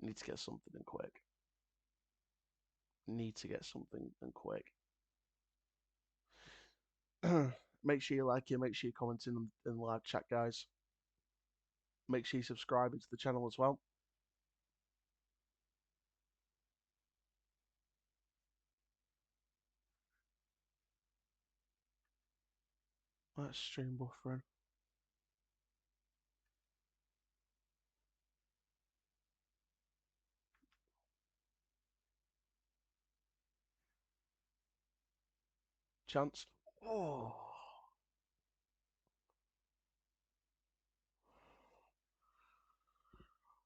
Need to get something in quick. Need to get something in quick. Make sure you like it, make sure you comment in the live chat, guys. Make sure you subscribe to the channel as well. Let's stream buffering. Chance. Oh.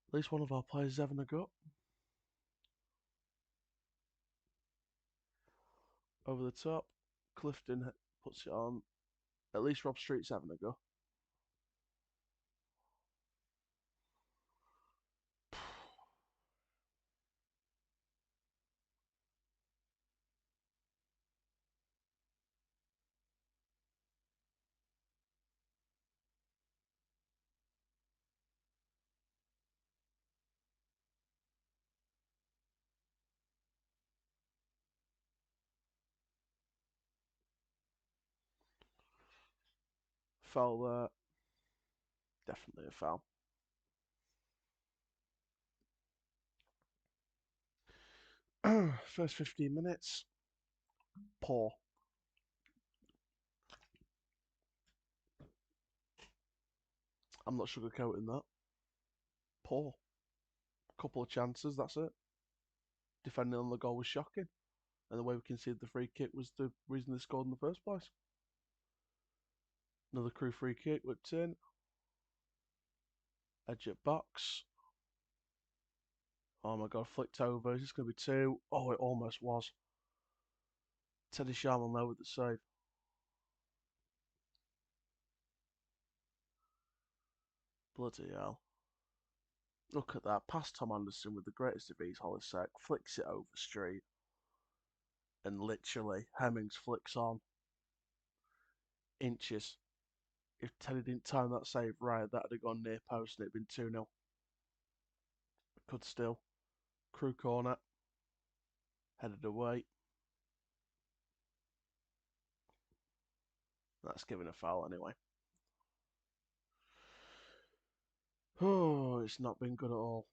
At least one of our players is having a go. Over the top. Clifton puts it on. At least Rob Street's having a go. Foul there. Definitely a foul. First 15 minutes. Poor. I'm not sugarcoating that. Poor. Couple of chances, that's it. Defending on the goal was shocking. And the way we conceded the free kick was the reason they scored in the first place. Another Crewe free kick, whipped in. Edge at box. Oh my god, flicked over. Is this going to be two? Oh, it almost was. Teddy Sharman there with the save. Bloody hell. Look at that. Past Tom Anderson with the greatest of ease, Holisek. Flicks it over street. And literally, Hemmings flicks on. Inches. If Teddy didn't time that save right, that'd have gone near post and it'd been 2-0. Could still. Crewe corner. Headed away. That's given a foul anyway. Oh, it's not been good at all.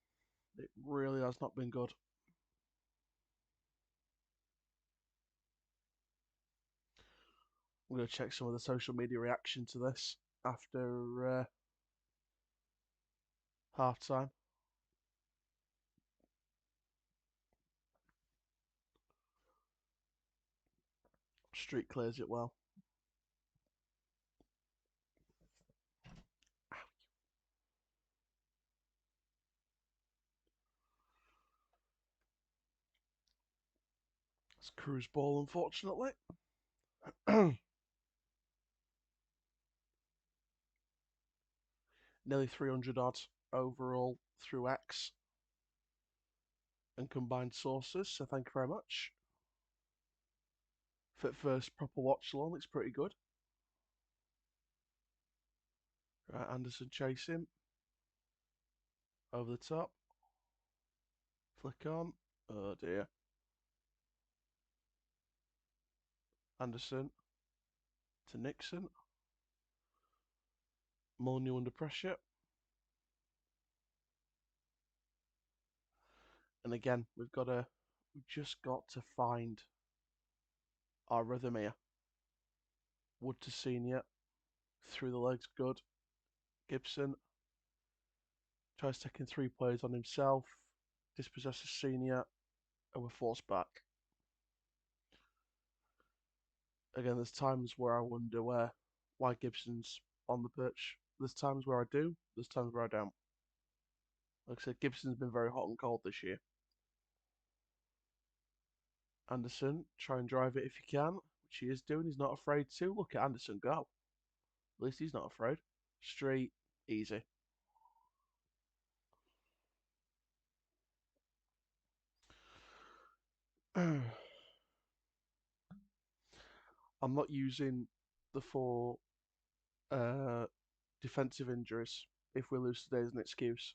It really has not been good. I'm going to check some of the social media reaction to this after half time. Street clears it well. It's Crewe's ball, unfortunately. Nearly 300 odd overall through X and combined sources, so thank you very much. For first proper watch along, it's pretty good. Right, Anderson chasing. Over the top. Flick on. Oh dear. Anderson to Nixon. Molyneux under pressure. And again, we've just got to find our rhythm here. Wood to Senior. Through the legs, good. Gibson tries taking 3 players on himself. Dispossesses Senior. And we're forced back. Again, there's times where I wonder why Gibson's on the pitch. There's times where I do. There's times where I don't. Like I said, Gibson's been very hot and cold this year. Anderson, try and drive it if you can, which he is doing. He's not afraid to. Look at Anderson go. At least he's not afraid. Straight, easy. I'm not using the four uh, defensive injuries if we lose today as an excuse.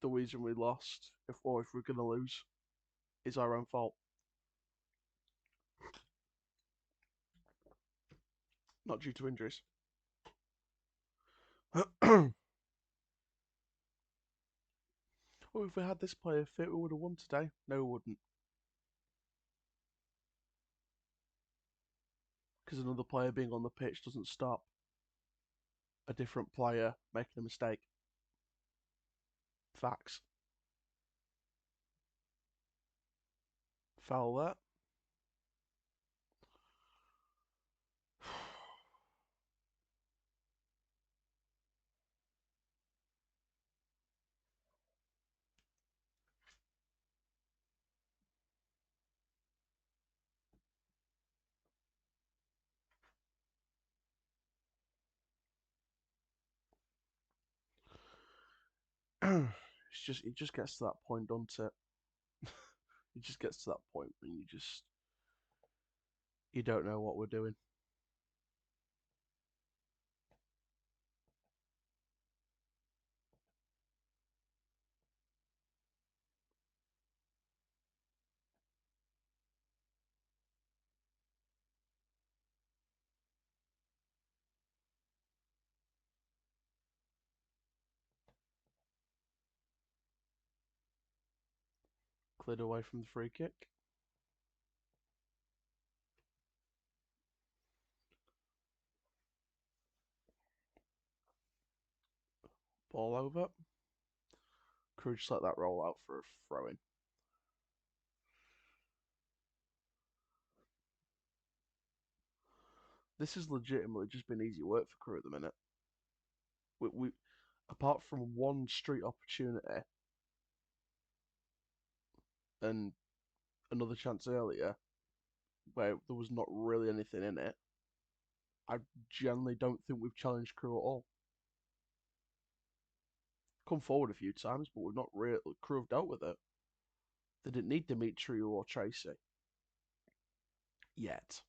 The reason we lost, if we're going to lose, is our own fault, not due to injuries. Well, if we had this player fit, we would have won today. No, we wouldn't. Because another player being on the pitch doesn't stop a different player making a mistake. Facts. Foul that. It just gets to that point, doesn't it? It just gets to that point when you don't know what we're doing. Cleared away from the free kick. Ball over. Crewe just let that roll out for a throw in. This has legitimately just been easy work for Crewe at the minute. We apart from one street opportunity and another chance earlier where there was not really anything in it, I generally don't think we've challenged Crewe at all. Come forward a few times, but we've not really. Crewe have dealt with it. They didn't need Dimitri or Tracy yet.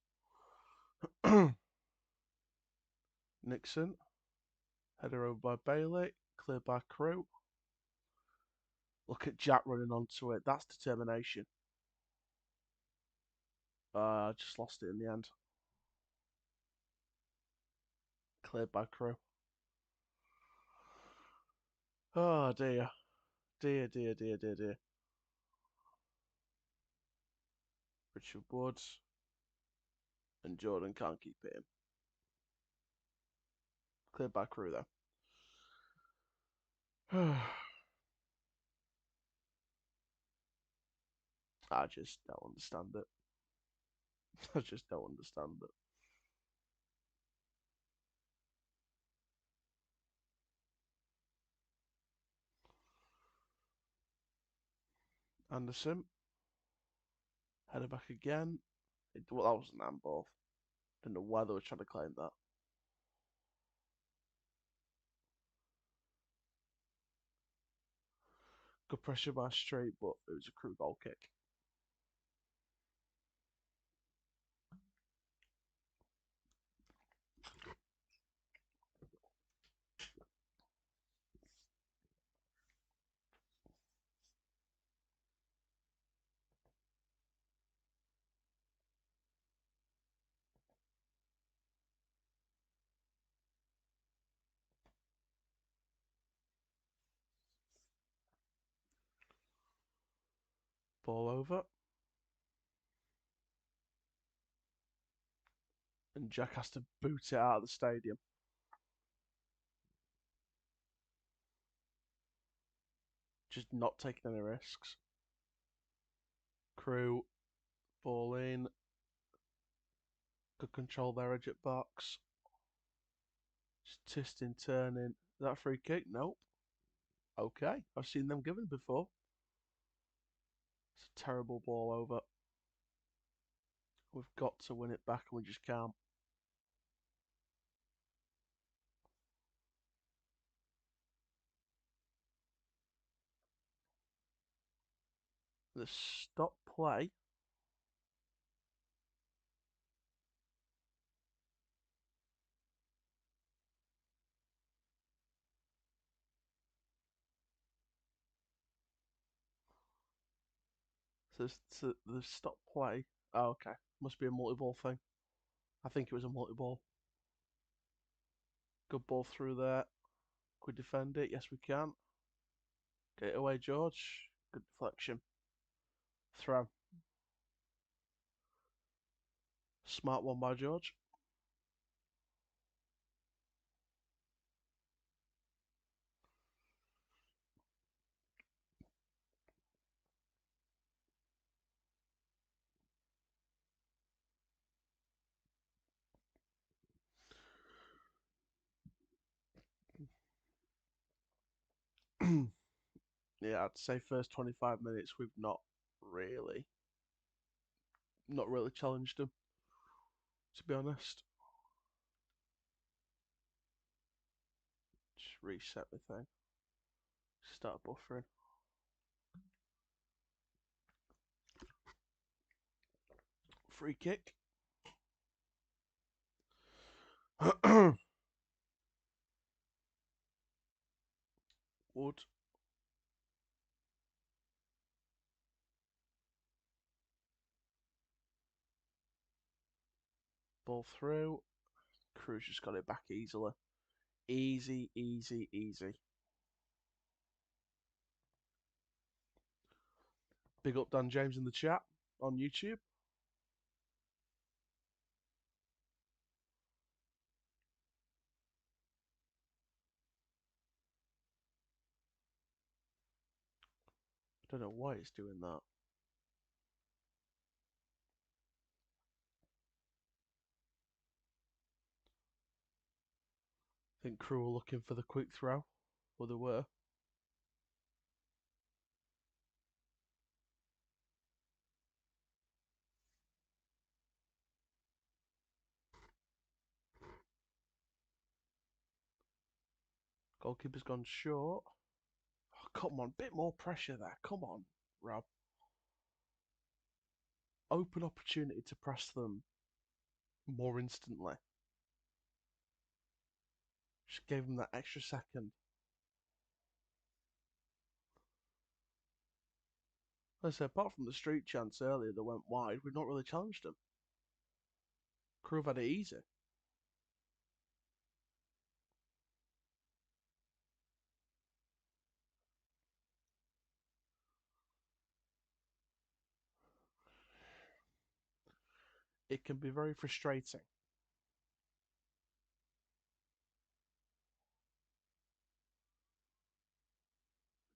Nixon, header over by Bailey, cleared by Crewe. Look at Jack running onto it. That's determination. Just lost it in the end. Cleared by Crewe. Oh dear. Dear, dear, dear, dear, dear. Richard Woods and Jordan can't keep it in. Cleared by Crewe though. I just don't understand it. I just don't understand it. Anderson, header back again. Well, that was an handball. Didn't know why they were trying to claim that. Good pressure by Straight, but it was a Crewe goal kick. Ball over. And Jack has to boot it out of the stadium. Just not taking any risks. Crewe, ball in. Good control their edge at box. Just twisting, turning. Is that a free kick? Nope. Okay, I've seen them given before. It's a terrible ball over. We've got to win it back and we just can't. The stop play. So the stop play. Oh, okay. Must be a multi-ball thing. I think it was a multi-ball. Good ball through there. Can we defend it? Yes, we can. Get it away, George. Good deflection. Throw. Smart one by George. Yeah, I'd say first 25 minutes we've not really challenged them, to be honest. Just reset the thing. Start buffering. Free kick. Wood. Ball through. Crewe's just got it back easily. Easy, easy, easy. Big up Dan James in the chat on YouTube. I don't know why it's doing that. I think Crewe were looking for the quick throw. Or they were. Goalkeeper's gone short. Oh, come on, bit more pressure there. Come on, Rob. Open opportunity to press them more instantly. Just gave them that extra second. Like I said, apart from the street chance earlier that went wide, we've not really challenged them. Crewe have had it easy. It can be very frustrating.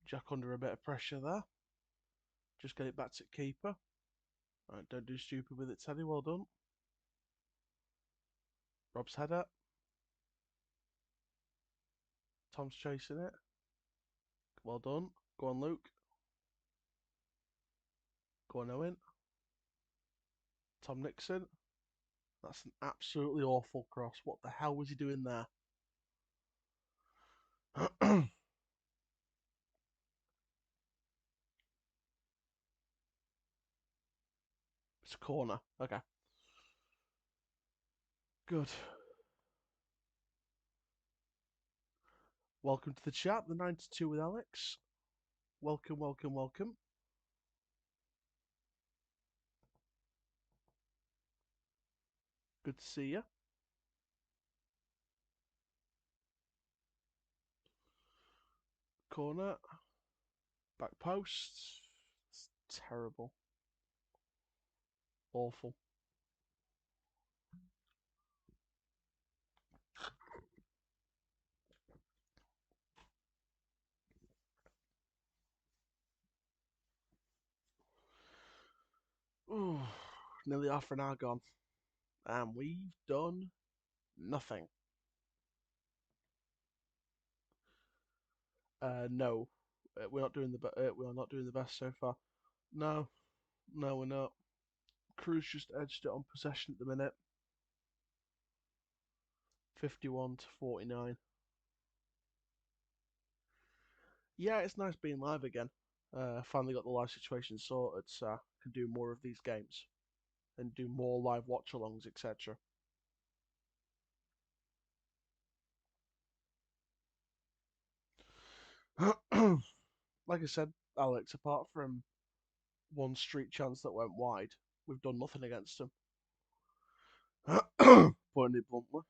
Jack under a bit of pressure there. Just get it back to keeper. Right, don't do stupid with it, Teddy. Well done. Rob's header. Tom's chasing it. Well done. Go on, Luke. Go on, Owen. Tom Nixon. That's an absolutely awful cross. What the hell was he doing there? It's a corner. Okay. Good. Welcome to the chat, the 92 with Alex. Welcome, welcome, welcome. Good to see you. Corner. Back post. It's terrible. Awful. Ooh, nearly half an hour gone. And we've done nothing. No. We're not doing the best so far. No, we're not. Crewe's just edged it on possession at the minute. 51 to 49. Yeah, it's nice being live again. Finally got the live situation sorted, so I can do more of these games and do more live watch-alongs, etc. Like I said, Alex, apart from one street chance that went wide, we've done nothing against them. Putting it bluntly.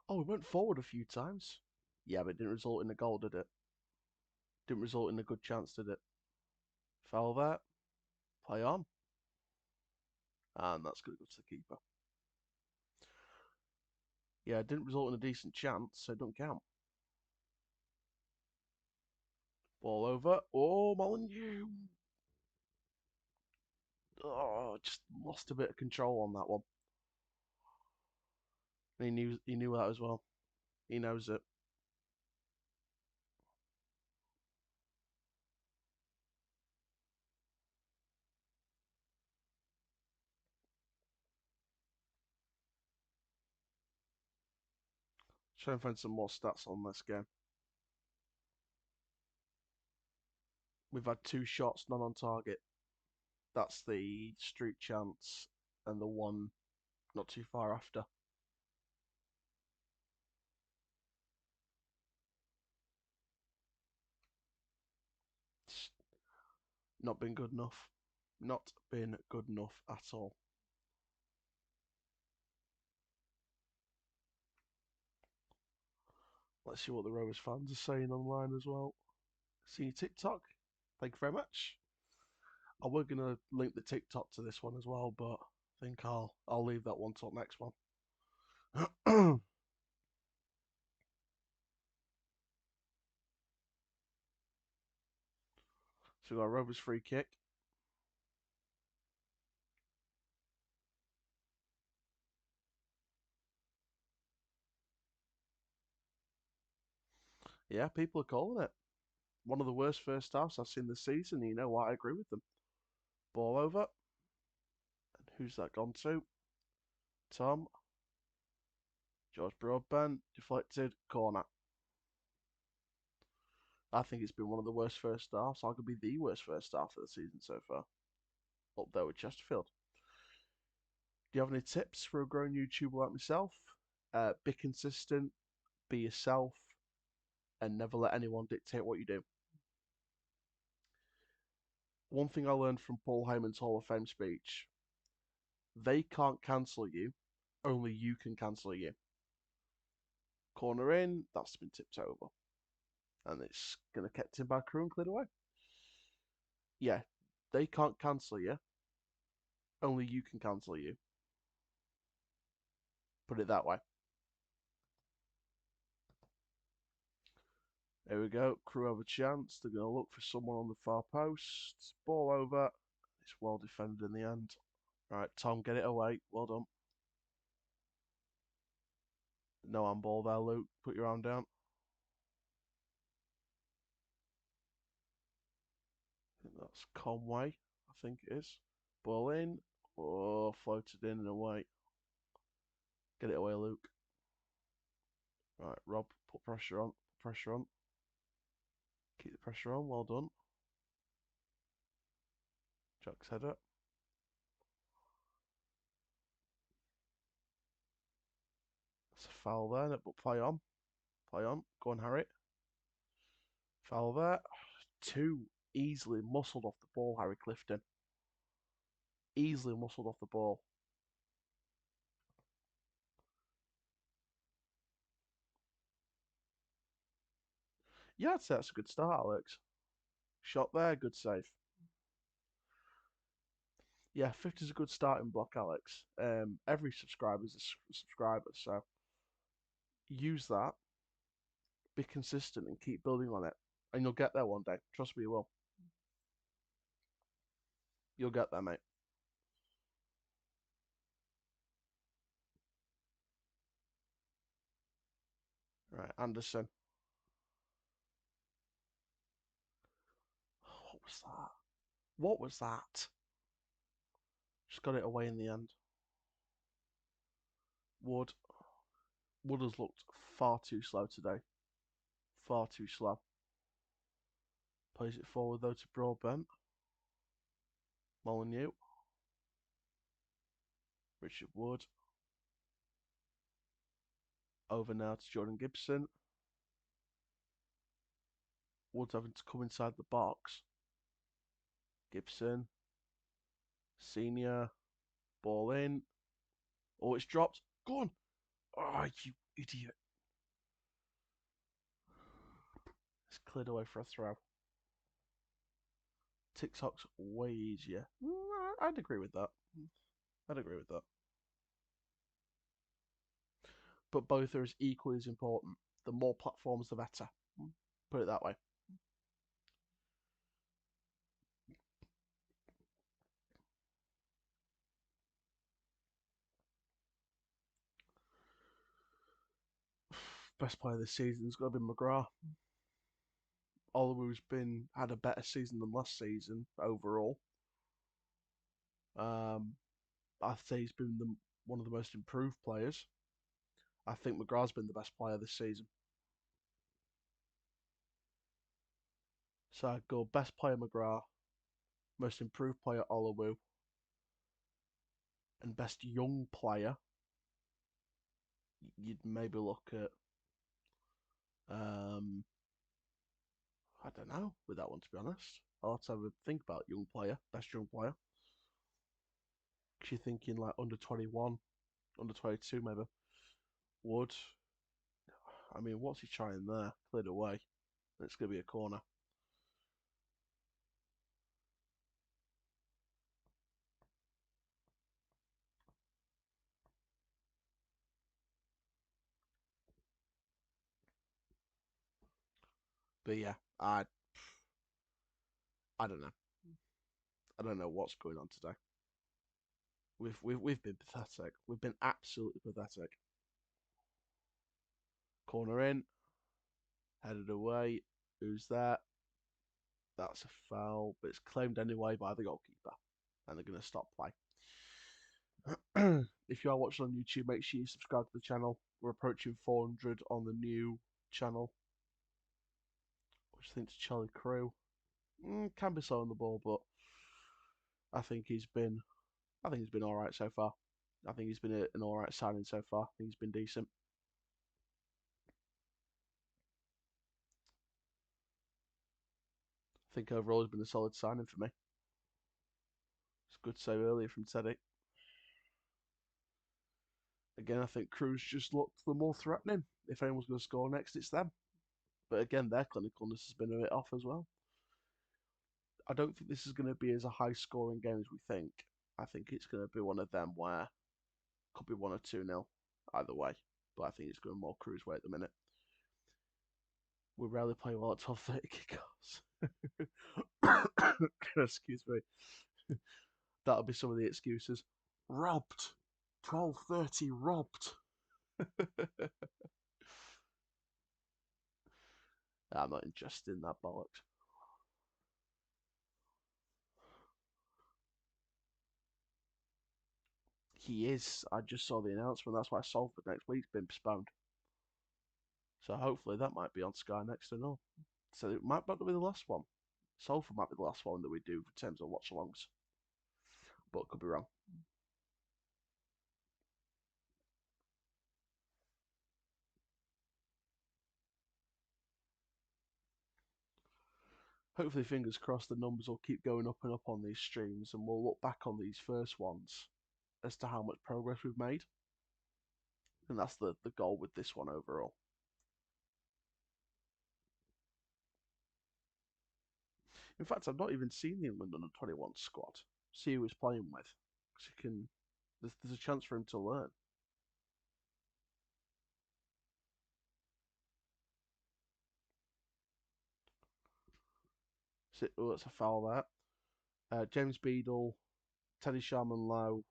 Oh, we went forward a few times. Yeah, but it didn't result in a goal, did it? Didn't result in a good chance, did it? Foul there. Play on. And that's going to go to the keeper. Yeah, it didn't result in a decent chance, so it don't count. Ball over. Oh, Molyneux. Oh, just lost a bit of control on that one. He knew that as well. He knows it. Try and find some more stats on this game. We've had 2 shots, none on target. That's the street chance and the one not too far after. It's not been good enough. Not been good enough at all. Let's see what the Rovers fans are saying online as well. See your TikTok. Thank you very much. I was gonna link the TikTok to this one as well, but I think I'll leave that one till next one. So we got a Rovers free kick. Yeah, people are calling it one of the worst first halves I've seen this season. You know what? I agree with them. Ball over. And who's that gone to? Tom. George Broadbent. Deflected. Corner. I think it's been one of the worst first halves. Arguably the worst first half of the season so far. Up there with Chesterfield. Do you have any tips for a growing YouTuber like myself? Be consistent, be yourself, and never let anyone dictate what you do. One thing I learned from Paul Heyman's Hall of Fame speech: they can't cancel you, only you can cancel you. Corner in, that's been tipped over. And it's going to kept him by Crewe and cleared away. Yeah, they can't cancel you, only you can cancel you. Put it that way. There we go. Crewe have a chance. They're going to look for someone on the far post. Ball over. It's well defended in the end. Right, Tom, get it away. Well done. No handball there, Luke. Put your arm down. I think that's Conway. I think it is. Ball in. Oh, floated in and away. Get it away, Luke. Right, Rob, put pressure on. Put pressure on. Keep the pressure on. Well done. Jack's header. It's a foul there, but play on. Play on. Go on, Harry. Foul there. 2 easily muscled off the ball, Harry Clifton. Easily muscled off the ball. Yeah, I'd say that's a good start, Alex. Shot there, good save. Yeah, 50 is a good starting block, Alex. Every subscriber is a subscriber, so use that, be consistent, and keep building on it, and you'll get there one day. Trust me, you will. You'll get there, mate. Right, Anderson. What was that? What was that? Just got it away in the end. Wood. Wood has looked far too slow today. Far too slow. Plays it forward though to Broadbent. Molyneux. Richard Wood. Over now to Jordan Gibson. Wood's having to come inside the box. Gibson. Senior. Ball in. Oh, it's dropped. Go on. Oh, you idiot. It's cleared away for a throw. TikTok's way easier. I'd agree with that. I'd agree with that. But both are as equally as important. The more platforms, the better. Put it that way. Best player this season's got to be McGrath. Oluwu's had a better season than last season overall. I'd say he's been one of the most improved players. I think McGrath's been the best player this season. So I'd go best player McGrath, most improved player Oluwu, and best young player. You'd maybe look at I don't know with that one, to be honest. I'll have to have a think about young player, best young player. Because you're thinking like under 21, under 22 maybe. Wood. I mean, what's he trying there? Cleared away. It's going to be a corner. But yeah, I don't know. I don't know what's going on today. We've been pathetic. We've been absolutely pathetic. Corner in, headed away. Who's that? That's a foul, but it's claimed anyway by the goalkeeper, and they're going to stop play. If you are watching on YouTube, make sure you subscribe to the channel. We're approaching 400 on the new channel. What do you think to Charlie Crewe? Can be slow on the ball, but I think he's been all right so far. I think he's been an all right signing so far. I think he's been decent. I think overall he's been a solid signing for me. It's good to say earlier from Teddy. Again, I think Crewe's just looked the more threatening. If anyone's going to score next, it's them. But again, their clinicalness has been a bit off as well. I don't think this is going to be as a high scoring game as we think. I think it's going to be one of them where it could be 1 or 2-0 either way. But I think it's going more Crewe's way at the minute. We rarely play well at 12:30 kickoffs. Excuse me. That'll be some of the excuses. Robbed. 12:30 robbed. I'm not interested in that bollocks. He is. I just saw the announcement. That's why Salford next week's been postponed. So hopefully that might be on Sky next to no. So it might not be the last one. Salford might be the last one that we do in terms of watch-alongs. But could be wrong. Hopefully, fingers crossed, the numbers will keep going up and up on these streams, and we'll look back on these first ones as to how much progress we've made. And that's the goal with this one overall. In fact, I've not even seen the England under 21 squad. See who he's playing with, because he can. There's a chance for him to learn. Oh, that's a foul there. James Beadle, Teddy Sharman Lowe,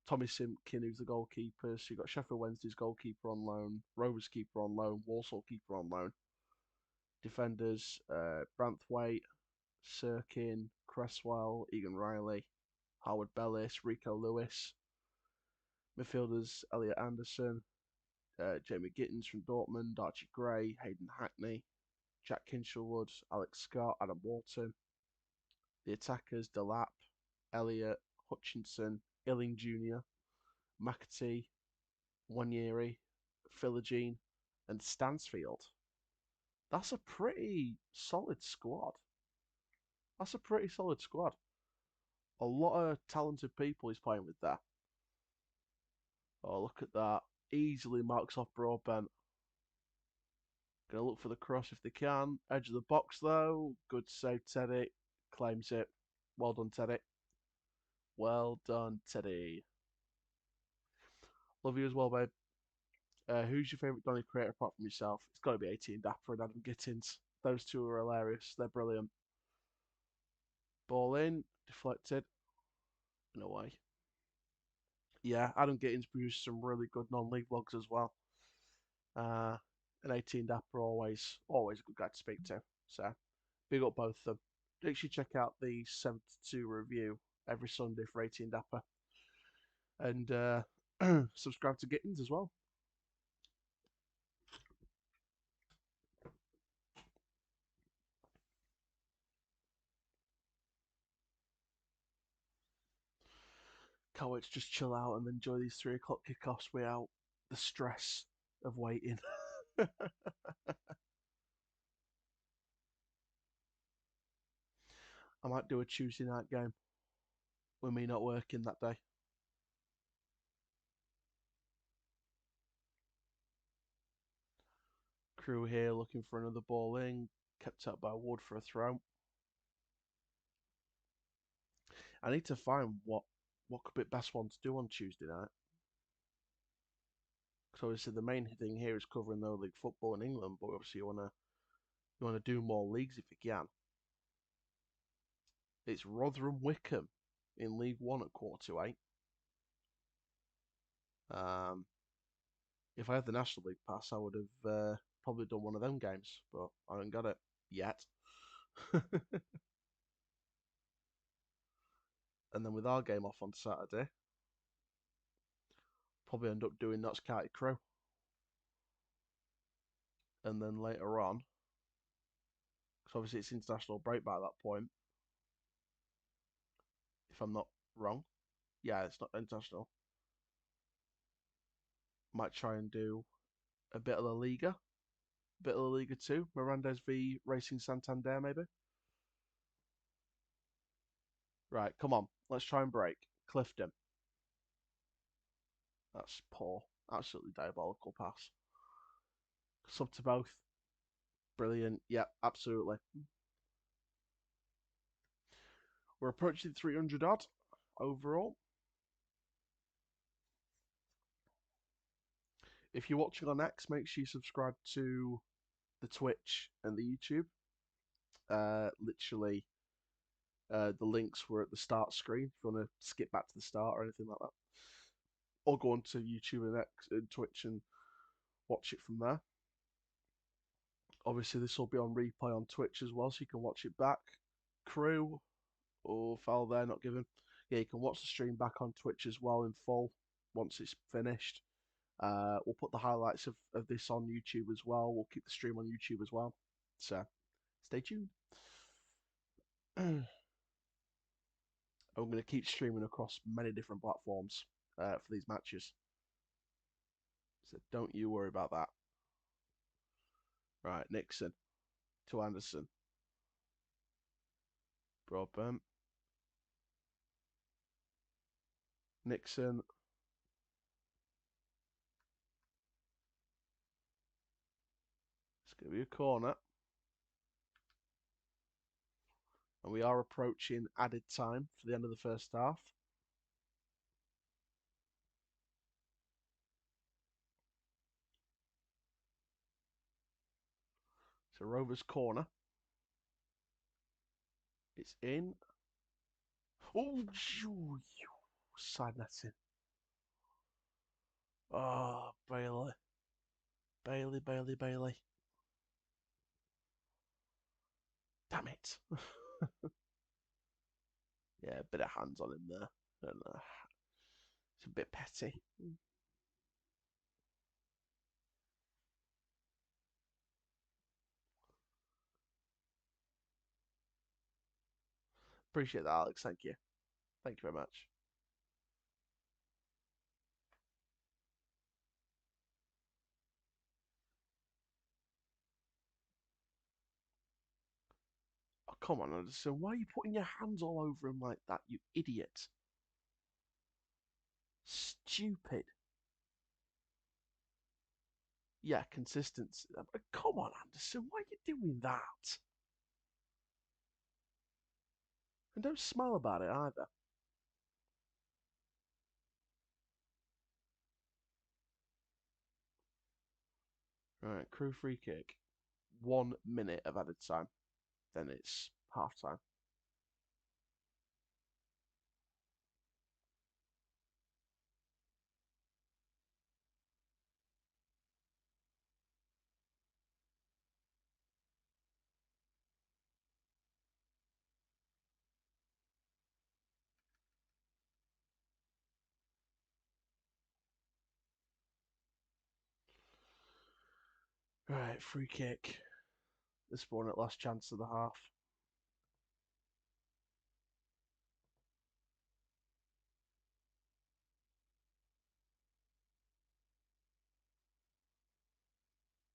Tommy Simpkin, who's the goalkeeper. So you've got Sheffield Wednesday's goalkeeper on loan, Rovers keeper on loan, Walsall keeper on loan. Defenders, Branthwaite, Sirkin, Cresswell, Egan Riley, Howard Bellis, Rico Lewis. Midfielders Elliot Anderson, Jamie Gittins from Dortmund, Archie Gray, Hayden Hackney, Jack Kinshelwood, Alex Scott, Adam Walton. The attackers Delap, Elliott, Hutchinson, Illing Jr., McAtee, Wanyeri, Philogene, and Stansfield. That's a pretty solid squad. That's a pretty solid squad. A lot of talented people he's playing with there. Oh, look at that. Easily marks off Broadbent. Gonna look for the cross if they can. Edge of the box though. Good save, Teddy. Claims it. Well done, Teddy. Well done, Teddy. Love you as well, babe. Who's your favourite Donny creator apart from yourself? It's got to be 18 Dapper and Adam Gittins. Those two are hilarious. They're brilliant. Ball in. Deflected. No way. Yeah, Adam Gittins produced some really good non-league vlogs as well. And 18 Dapper always a good guy to speak to. So big up both of them. Make sure you check out the 72 review every Sunday for 18 Dapper. And subscribe to Gittins as well. Can't wait to just chill out and enjoy these 3 o'clock kickoffs without the stress of waiting. I might do a Tuesday night game with me not working that day. Crewe here looking for another ball in, kept out by Wood for a throw. I need to find what could be the best one to do on Tuesday night. Because obviously the main thing here is covering the league football in England, but obviously you wanna do more leagues if you can. It's Rotherham Wickham in League One at 7:45. If I had the National League pass, I would have probably done one of them games, but I haven't got it yet. And then with our game off on Saturday, probably end up doing Notts County Crewe. And then later on, because obviously it's international break by that point, if I'm not wrong. Yeah, it's not international. Might try and do a bit of La Liga, bit of La Liga 2, Mirandes v Racing Santander maybe. Right, come on, let's try and break. Clifton. That's poor. Absolutely diabolical pass. Sub to both. Brilliant. Yep, absolutely. We're approaching 300 odd overall. If you're watching on X, make sure you subscribe to the Twitch and the YouTube. Literally, the links were at the start screen if you want to skip back to the start or anything like that. Or go on to YouTube and X and Twitch and watch it from there. Obviously, this will be on replay on Twitch as well, so you can watch it back. Crew, or foul there, not given. Yeah, you can watch the stream back on Twitch as well in full once it's finished. We'll put the highlights of this on YouTube as well. We'll keep the stream on YouTube as well. So, stay tuned. I'm going to keep streaming across many different platforms for these matches. So don't you worry about that. Right, Nixon to Anderson. Broadbent. Nixon. It's going to be a corner. And we are approaching added time for the end of the first half. So Rovers corner. It's in. Oh, side netting. Oh, Bailey. Bailey. Damn it. Yeah, a bit of hands on him there. And, it's a bit petty. Appreciate that, Alex. Thank you. Thank you very much. Oh, come on, Anderson. Why are you putting your hands all over him like that, you idiot? Stupid. Yeah, consistency. Come on, Anderson. Why are you doing that? And don't smile about it either. Right, Crewe free kick. 1 minute of added time. Then it's half time. Right, free kick. This one at last chance of the half.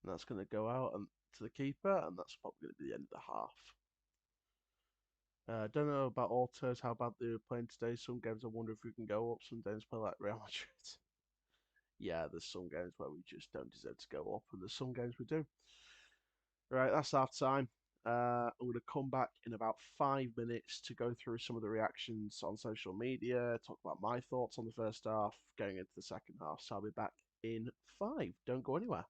And that's going to go out and to the keeper, and that's probably going to be the end of the half. I don't know about autos, how bad they were playing today. Some games I wonder if we can go up. Some games play like Real Madrid. Yeah, there's some games where we just don't deserve to go up, and there's some games we do. Right, that's half time. I'm going to come back in about 5 minutes to go through some of the reactions on social media, talk about my thoughts on the first half, going into the second half. So I'll be back in 5. Don't go anywhere.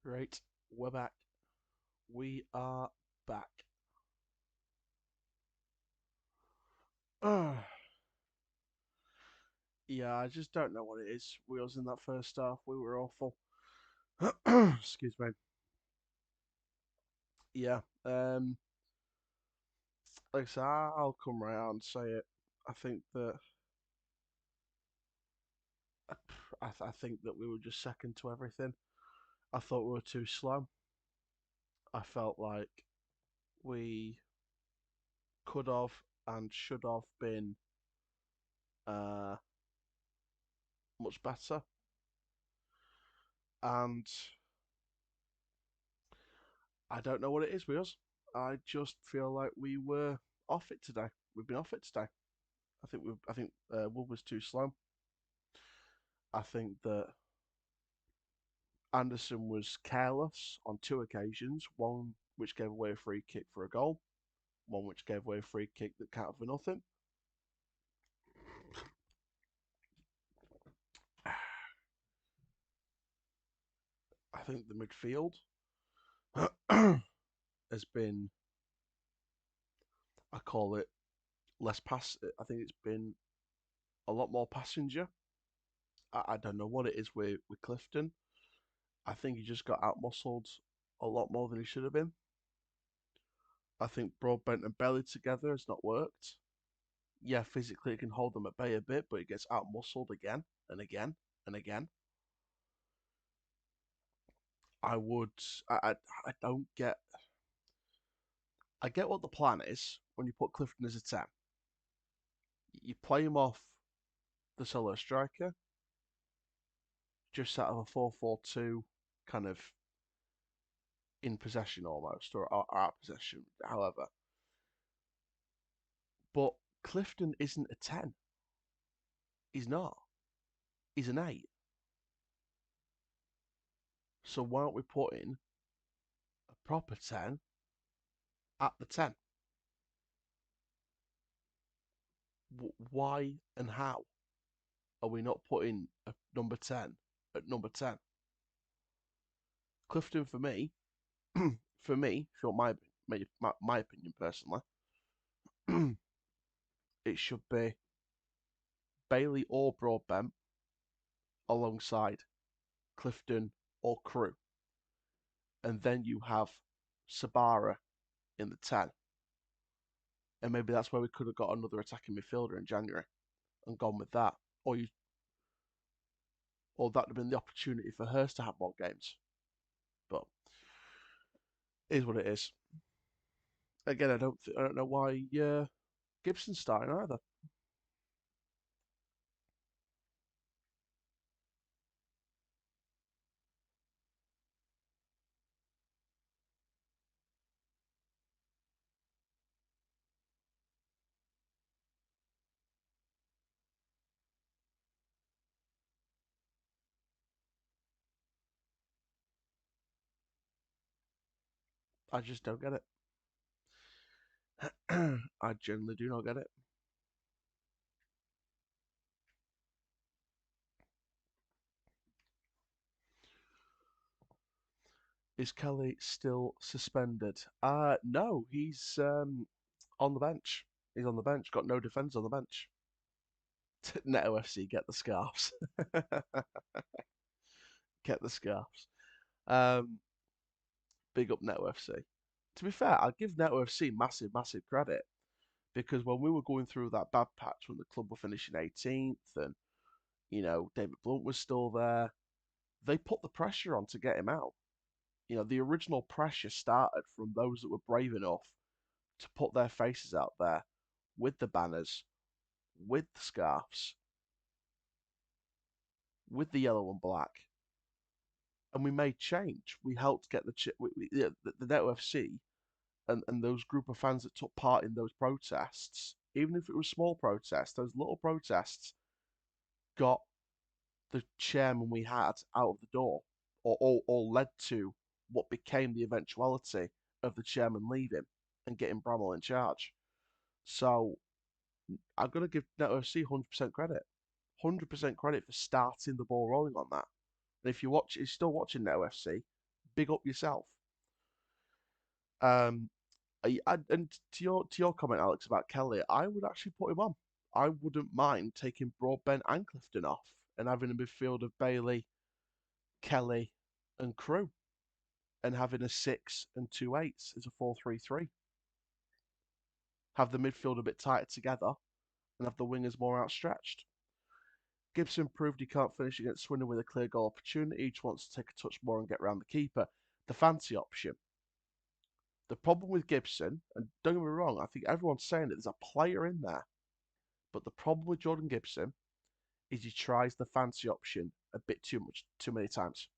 Great, we're back. We are back. Yeah, I just don't know what it is. We was in that first half. We were awful. Excuse me. Yeah. Like I said, I'll come right out and say it. I think that I think that we were just second to everything. I thought we were too slow. I felt like we could have and should have been uh, much better. And I don't know what it is with us. I just feel like we were off it today. We've been off it today. I think Wood was too slow. I think that Anderson was careless on two occasions. One which gave away a free kick for a goal. One which gave away a free kick that counted for nothing. I think the midfield has been, I call it less pass. I think it's been a lot more passenger. I don't know what it is with Clifton. I think he just got out muscled a lot more than he should have been. I think Broadbent and Belly together has not worked. Yeah, physically it can hold them at bay a bit, but it gets out muscled again and again and again. I would, I don't get. I get what the plan is when you put Clifton as a 10. You play him off the solo striker, just out of a 4-4-2 kind of in possession almost, or out possession, however. But Clifton isn't a 10. He's not. He's an 8. So why aren't we putting a proper 10 at the 10? Why and how are we not putting a number 10 at number 10? Clifton, for me, for me, if you want my opinion personally, it should be Bailey or Broadbent alongside Clifton or Crewe. And then you have Sabara in the 10. And maybe that's where we could have got another attacking midfielder in January and gone with that. Or that would have been the opportunity for Hurst to have more games. But it is what it is. Again, I don't know why Gibson's starting either. I just don't get it. I generally do not get it. Is Kelly still suspended? No, he's on the bench. He's on the bench. Got no defence on the bench. Neto FC, get the scarves. Get the scarves. Um, big up Neto FC. To be fair, I give Neto FC massive, massive credit because when we were going through that bad patch when the club were finishing 18th and David Blunt was still there, they put the pressure on to get him out. The original pressure started from those that were brave enough to put their faces out there with the banners, with the scarves, with the yellow and black, and we made change. We helped get the Neto FC and those group of fans that took part in those protests, even if it was small protests, those little protests got the chairman we had out of the door, or led to what became the eventuality of the chairman leaving and getting Bramall in charge. So I'm gonna give Neto FC 100% credit, 100% credit for starting the ball rolling on that. And if you're still watching Neto FC, big up yourself. And to your comment, Alex, about Kelly, I would actually put him on. I wouldn't mind taking Broadbent and Clifton off and having a midfield of Bailey, Kelly, and Crewe, and having a 6 and 2 eights as a 4-3-3. Have the midfield a bit tighter together and have the wingers more outstretched. Gibson proved he can't finish against Swindon with a clear goal opportunity. Each wants to take a touch more and get round the keeper. The fancy option. The problem with Gibson, and don't get me wrong, I think everyone's saying that there's a player in there. But the problem with Jordan Gibson is he tries the fancy option a bit too many times.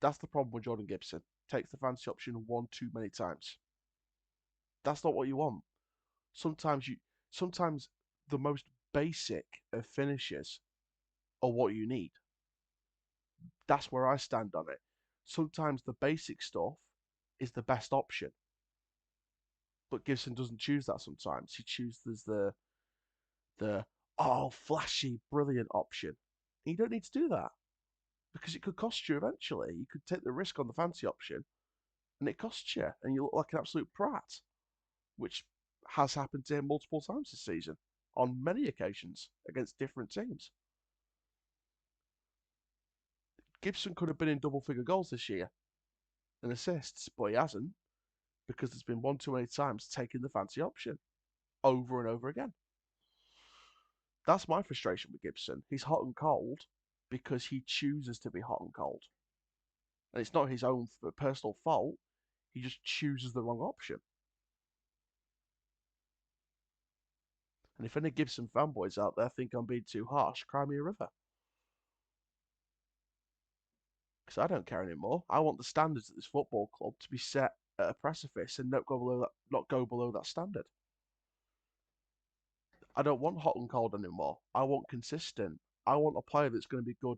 That's the problem with Jordan Gibson. Takes the fancy option one too many times. That's not what you want. Sometimes the most basic of finishes are what you need. That's where I stand on it. Sometimes the basic stuff is the best option. But Gibson doesn't choose that sometimes. He chooses the flashy, brilliant option. And you don't need to do that because it could cost you eventually. You could take the risk on the fancy option and it costs you and you look like an absolute prat, which has happened to him multiple times this season on many occasions against different teams. Gibson could have been in double figure goals this year and assists, but he hasn't because there's been one too many times taking the fancy option over and over again. That's my frustration with Gibson. He's hot and cold because he chooses to be hot and cold. And it's not his own personal fault. He just chooses the wrong option. And if any Gibson fanboys out there think I'm being too harsh, cry me a river. Because I don't care anymore. I want the standards at this football club to be set at a precipice and not go below that standard. I don't want hot and cold anymore. I want consistent. I want a player that's going to be good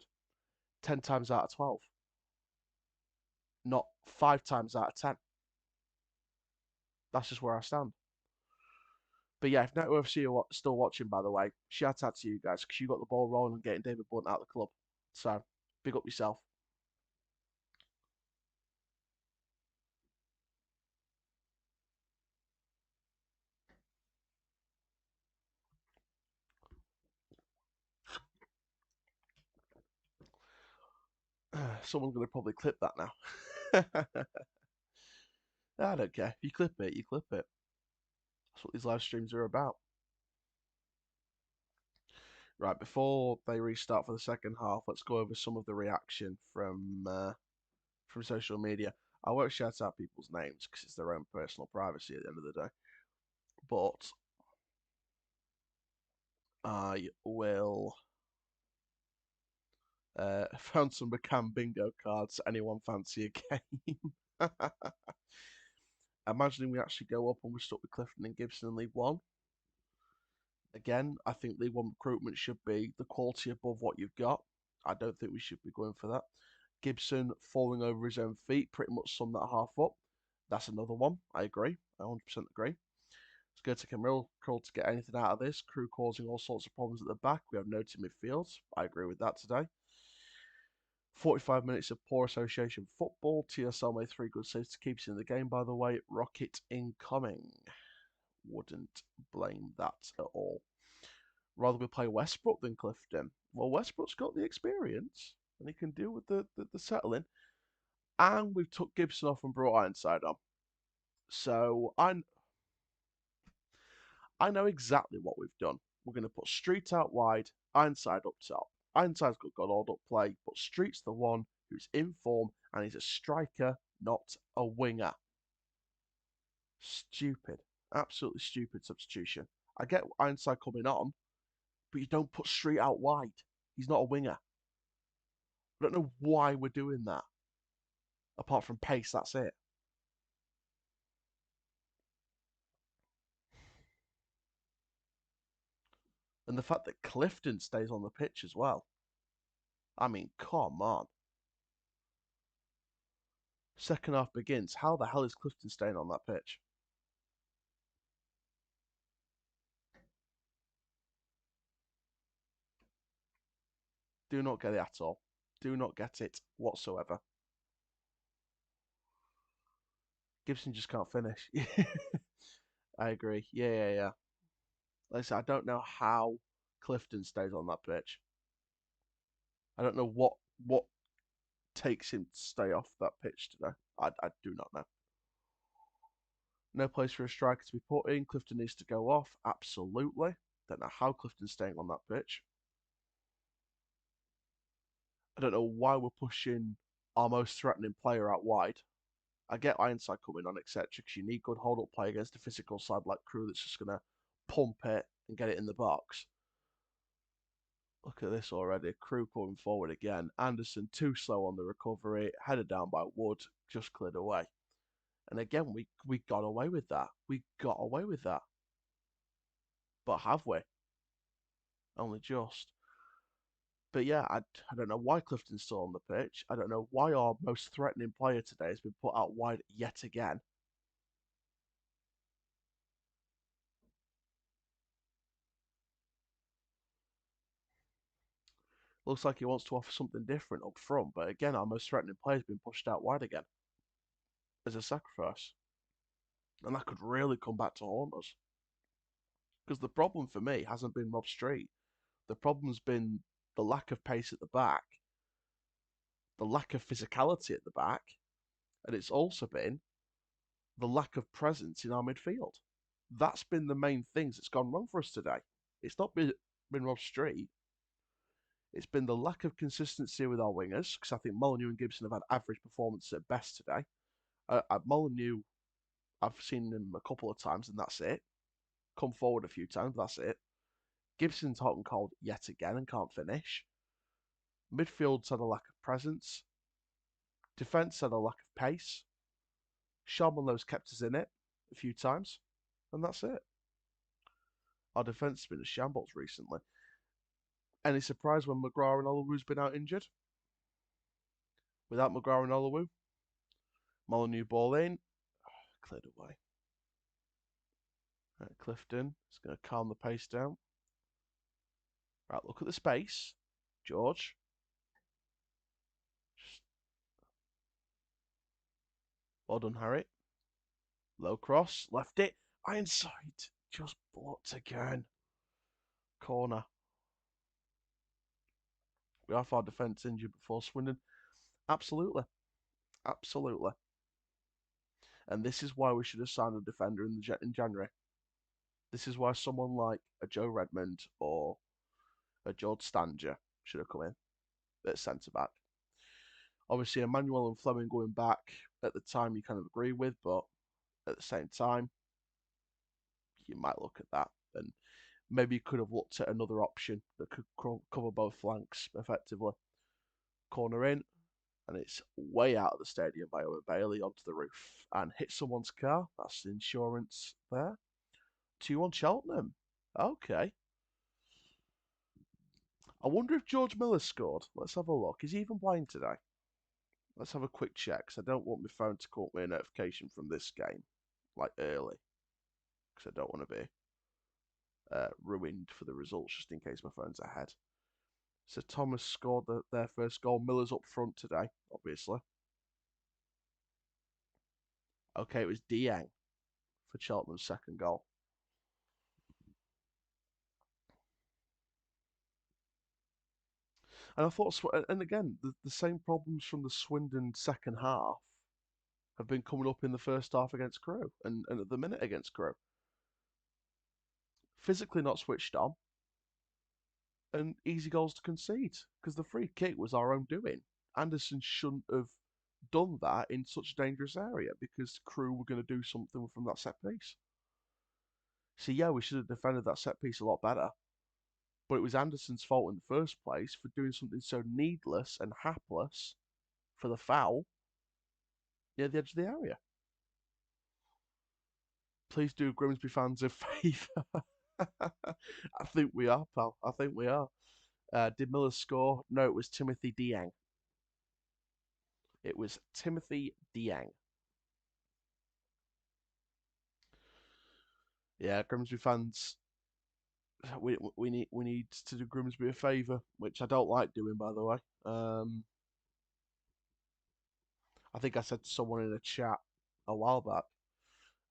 10 times out of 12, not 5 times out of 10. That's just where I stand. But yeah, if Network FC are still watching, by the way, shout out to you guys because you got the ball rolling and getting David Blunt out of the club. So, big up yourself. Someone's going to probably clip that now. I don't care. You clip it, you clip it. That's what these live streams are about. Right, before they restart for the second half, let's go over some of the reaction from social media. I won't shout out people's names because it's their own personal privacy at the end of the day. But I will found some McCann bingo cards. Anyone fancy a game? Imagining we actually go up and we're stuck with Clifton and Gibson in League One. Again, I think League One recruitment should be the quality above what you've got. I don't think we should be going for that. Gibson falling over his own feet pretty much summed that half up. That's another one. I agree. I 100% agree. It's going to take a miracle to get anything out of this. Crewe causing all sorts of problems at the back. We have no team midfields. I agree with that today. 45 minutes of poor association football. TSL made 3 good saves to keep us in the game, by the way. Rocket incoming. Wouldn't blame that at all. Rather we play Westbrook than Clifton. Well, Westbrook's got the experience and he can deal with the settling. And we've took Gibson off and brought Ironside on. So I know exactly what we've done. We're going to put Street out wide, Ironside up top. Ironside's got all up play, but Street's the one who's in form and he's a striker, not a winger. Stupid. Absolutely stupid substitution. I get Ironside coming on, but you don't put Street out wide. He's not a winger. I don't know why we're doing that. Apart from pace, that's it. And the fact that Clifton stays on the pitch as well. I mean, come on. Second half begins. How the hell is Clifton staying on that pitch? Do not get it at all. Do not get it whatsoever. Gibson just can't finish. I agree. Yeah. Like I said, I don't know how Clifton stays on that pitch. I don't know what takes him to stay off that pitch today. I do not know. No place for a striker to be put in. Clifton needs to go off. Absolutely. Don't know how Clifton's staying on that pitch. I don't know why we're pushing our most threatening player out wide. I get Ironside coming on, etc. Because you need good hold-up play against a physical side like Crewe that's just going to pump it and get it in the box. Look at this already. Crewe coming forward again. Anderson too slow on the recovery. Headed down by Wood. Just cleared away. And again, we got away with that. We got away with that. But have we? Only just. But yeah, I don't know why Clifton's still on the pitch. I don't know why our most threatening player today has been put out wide yet again. Looks like he wants to offer something different up front, but again, our most threatening player has been pushed out wide again as a sacrifice. And that could really come back to haunt us. Because the problem for me hasn't been Rob Street. The problem's been the lack of pace at the back, the lack of physicality at the back, and it's also been the lack of presence in our midfield. That's been the main things that's gone wrong for us today. It's not been Rob Street. It's been the lack of consistency with our wingers, because I think Molyneux and Gibson have had average performances at best today. Molyneux, I've seen him a couple of times, and that's it. Come forward a few times, that's it. Gibson's hot and cold yet again and can't finish. Midfield's had a lack of presence. Defence had a lack of pace. Sharmanlow's kept us in it a few times, and that's it. Our defence has been a shambles recently. Any surprise when McGrath and Oluwu's been out injured? Without McGrath and Oluwu, Molyneux ball in, cleared away. Right, Clifton is going to calm the pace down. Right, look at the space, George. Just... Well done, Harry. Low cross, left it. Ironside just blocked again. Corner. We have our defence injured before Swindon. Absolutely. Absolutely. And this is why we should have signed a defender in January. This is why someone like a Joe Redmond or a George Stanger should have come in at centre back. Obviously, Emmanuel and Fleming going back at the time you kind of agree with, but at the same time, you might look at that and maybe you could have looked at another option that could cover both flanks effectively. Corner in, and it's way out of the stadium by Owen Bailey onto the roof and hit someone's car. That's insurance there. 2-1 Cheltenham. Okay. I wonder if George Miller scored. Let's have a look. Is he even playing today? Let's have a quick check, because I don't want my phone to call me a notification from this game, like early, because I don't want to be ruined for the results just in case my phone's ahead. So Thomas scored their first goal. Miller's up front today, obviously. Okay, it was Dieng for Cheltenham's second goal. And I thought, and again, the same problems from the Swindon second half have been coming up in the first half against Crewe and at the minute against Crewe. Physically not switched on and easy goals to concede because the free kick was our own doing. Anderson shouldn't have done that in such a dangerous area because Crewe were going to do something from that set piece. So yeah, we should have defended that set piece a lot better. But it was Anderson's fault in the first place for doing something so needless and hapless for the foul near the edge of the area. Please do Grimsby fans a favour. I think we are, pal. I think we are. Did Miller score? No, it was Timothy Dieng. It was Timothy Dieng. Yeah, Grimsby fans, we need to do Grimsby a favour, which I don't like doing, by the way. I think I said to someone in a chat a while back.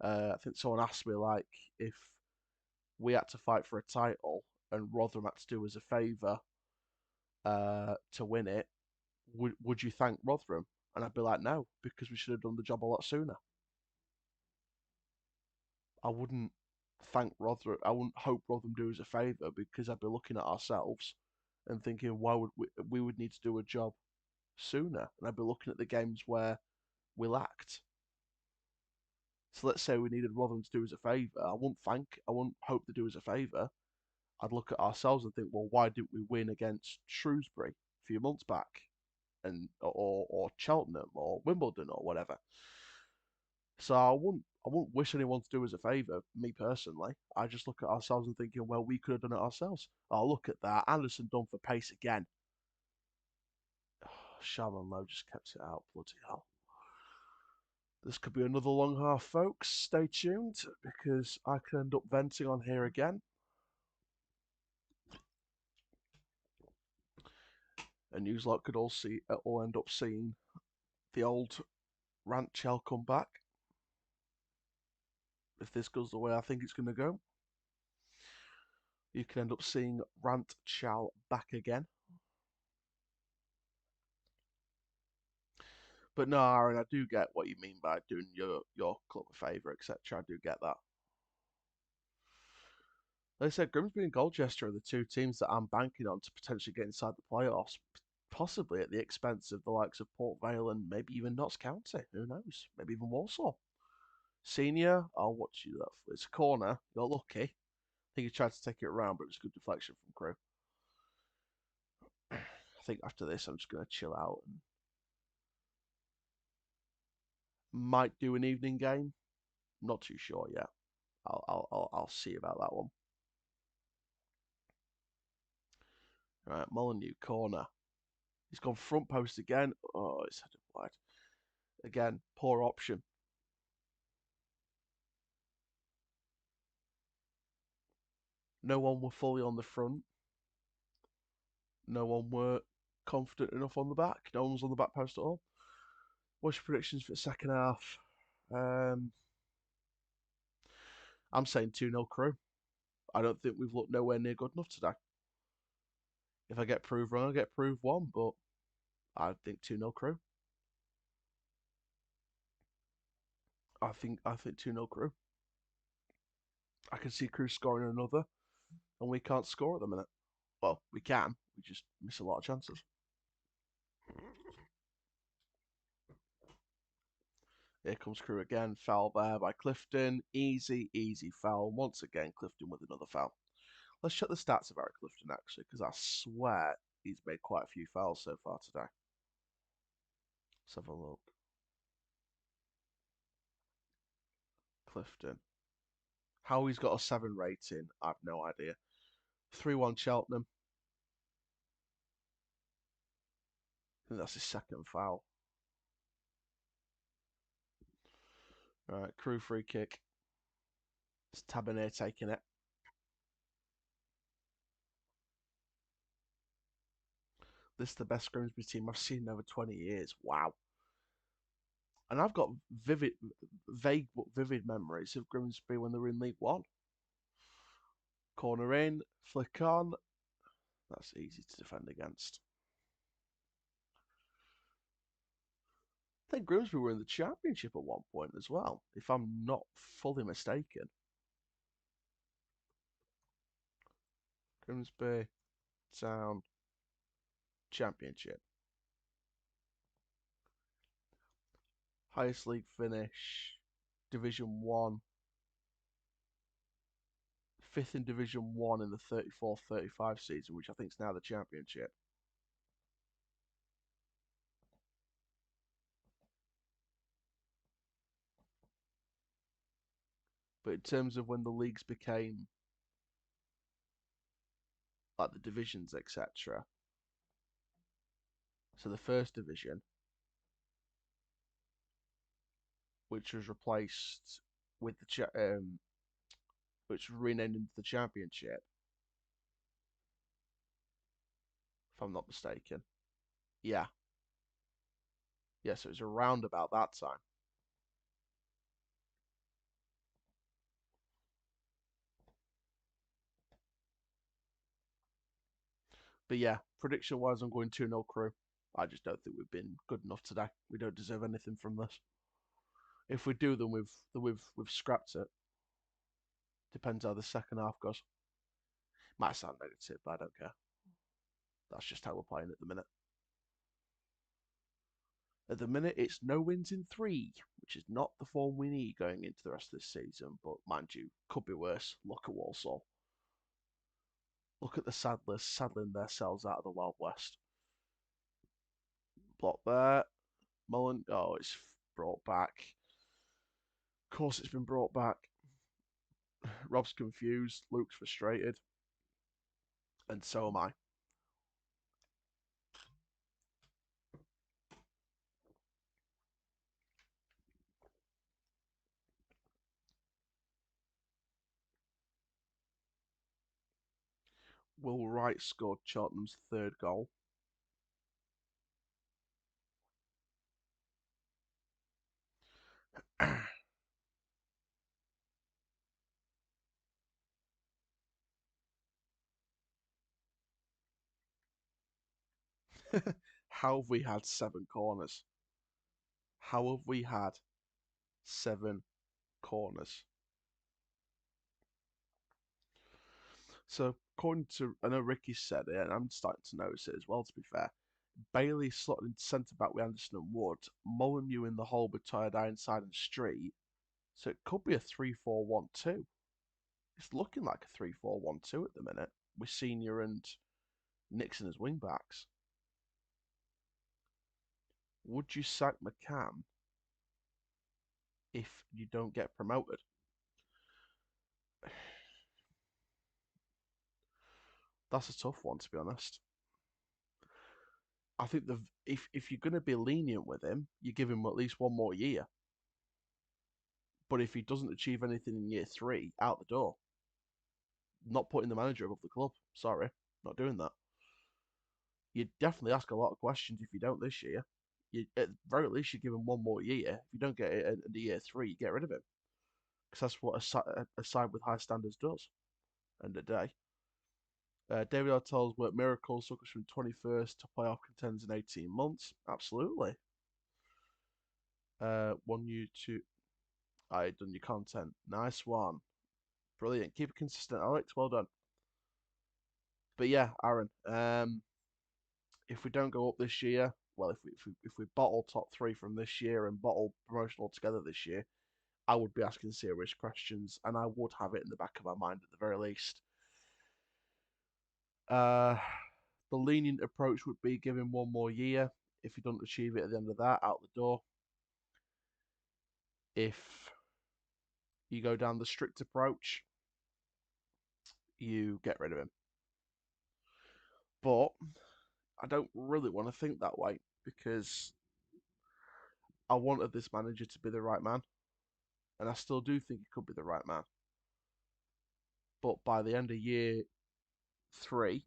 I think someone asked me like if we had to fight for a title and Rotherham had to do us a favour to win it, would you thank Rotherham? And I'd be like, no, because we should have done the job a lot sooner. I wouldn't thank Rotherham. I wouldn't hope Rotherham do us a favour because I'd be looking at ourselves and thinking, why would we would need to do a job sooner? And I'd be looking at the games where we lacked. So let's say we needed Rotherham to do us a favour. I wouldn't hope to do us a favour. I'd look at ourselves and think, well, why didn't we win against Shrewsbury a few months back, and or Cheltenham or Wimbledon or whatever. So I wouldn't wish anyone to do us a favour. Me personally, I just look at ourselves and thinking, well, we could have done it ourselves. Oh, look at that, Anderson done for pace again. Shalom Lowe just kept it out. Bloody hell. This could be another long half, folks. Stay tuned because I could end up venting on here again. And you lot could all end up seeing the old rant shall come back. If this goes the way I think it's going to go, you can end up seeing rant shall back again. But no, Aaron, I do get what you mean by doing your club a favour, etc. I do get that. Like I said, Grimsby and Colchester are the two teams that I'm banking on to potentially get inside the playoffs, possibly at the expense of the likes of Port Vale and maybe even Notts County. Who knows? Maybe even Walsall. Senior, I'll watch you. It's a corner. You're lucky. I think he tried to take it around, but it was a good deflection from Crewe. I think after this, I'm just going to chill out and might do an evening game. Not too sure yet. I'll see about that one. Right, Molyneux corner. He's gone front post again. Oh, it's headed wide. Again, poor option. No one were fully on the front. No one were confident enough on the back. No one was on the back post at all. What's your predictions for the second half? I'm saying 2-0 Crewe. I don't think we've looked nowhere near good enough today. If I get proved wrong, I get proved wrong, but I think 2-0 Crewe. I think 2-0 Crewe. I can see Crewe scoring another, and we can't score at the minute. Well, we can. We just miss a lot of chances. Here comes Crewe again. Foul there by Clifton. Easy, easy foul. Once again, Clifton with another foul. Let's check the stats of Eric Clifton, actually, because I swear he's made quite a few fouls so far today. Let's have a look. Clifton. How he's got a 7 rating, I've no idea. 3-1 Cheltenham. I think that's his second foul. Right, Crewe free kick. It's Tabernier taking it. This is the best Grimsby team I've seen in over 20 years. Wow. And I've got vague but vivid memories of Grimsby when they were in League One. Corner in, flick on. That's easy to defend against. I think Grimsby were in the Championship at one point as well, if I'm not fully mistaken. Grimsby Town Championship. Highest league finish, Division 1. 5th in Division 1 in the 34-35 season, which I think is now the Championship. But in terms of when the leagues became like the divisions, etc. So the first division, which was replaced with which was renamed into the Championship, if I'm not mistaken. Yeah. Yeah, so it was around about that time. But yeah, prediction wise, I'm going 2-0 Crewe. I just don't think we've been good enough today. We don't deserve anything from this. If we do, then we've scrapped it. Depends how the second half goes. Might sound negative, but I don't care. That's just how we're playing at the minute. At the minute, it's no wins in 3, which is not the form we need going into the rest of this season. But mind you, could be worse. Look at Walsall. Look at the Saddlers saddling themselves out of the Wild West. Block there. Mullen. Oh, it's brought back. Of course, it's been brought back. Rob's confused. Luke's frustrated. And so am I. Will Wright scored Cheltenham's 3rd goal. How have we had 7 corners? How have we had 7 corners? So, according to, I know Ricky said it, and I'm starting to notice it as well, to be fair. Bailey slotted into centre back with Anderson and Wood. Molyneux in the hole with Toyota inside and Street. So it could be a 3-4-1-2. It's looking like a 3-4-1-2 at the minute, with Senior and Nixon as wing backs. Would you sack McCann if you don't get promoted? That's a tough one, to be honest. I think if you're going to be lenient with him, you give him at least 1 more year. But if he doesn't achieve anything in year 3, out the door. Not putting the manager above the club. Sorry, not doing that. You'd definitely ask a lot of questions if you don't this year. At the very least, you give him 1 more year. If you don't get it in the year 3, you get rid of him. Because that's what a side with high standards does. End of the day. David Artel's worked miracles, took us from 21st to playoff contenders in 18 months. Absolutely. Want you to. I done your content. Nice one. Brilliant. Keep it consistent, Alex. Well done. But yeah, Aaron. If we don't go up this year, well, if we bottle top 3 from this year and bottle promotion altogether this year, I would be asking serious questions, and I would have it in the back of my mind at the very least. The lenient approach would be give him 1 more year. If he doesn't achieve it at the end of that, out the door. If you go down the strict approach, you get rid of him. But I don't really want to think that way because I wanted this manager to be the right man, and I still do think he could be the right man. But by the end of year 3,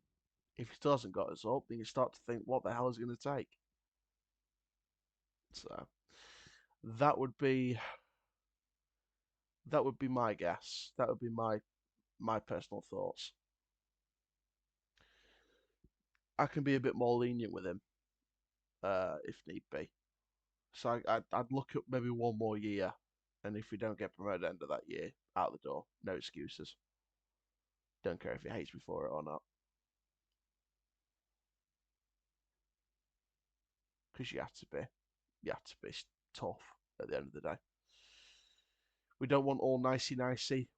if he still hasn't got us up, then you start to think, what the hell is it going to take? So that would be my guess. That would be my personal thoughts. I can be a bit more lenient with him, if need be. So I'd look at maybe 1 more year, and if we don't get promoted at the end of that year, out the door, no excuses. Don't care if he hates me for it or not, because you have to be tough at the end of the day. We don't want all nicey.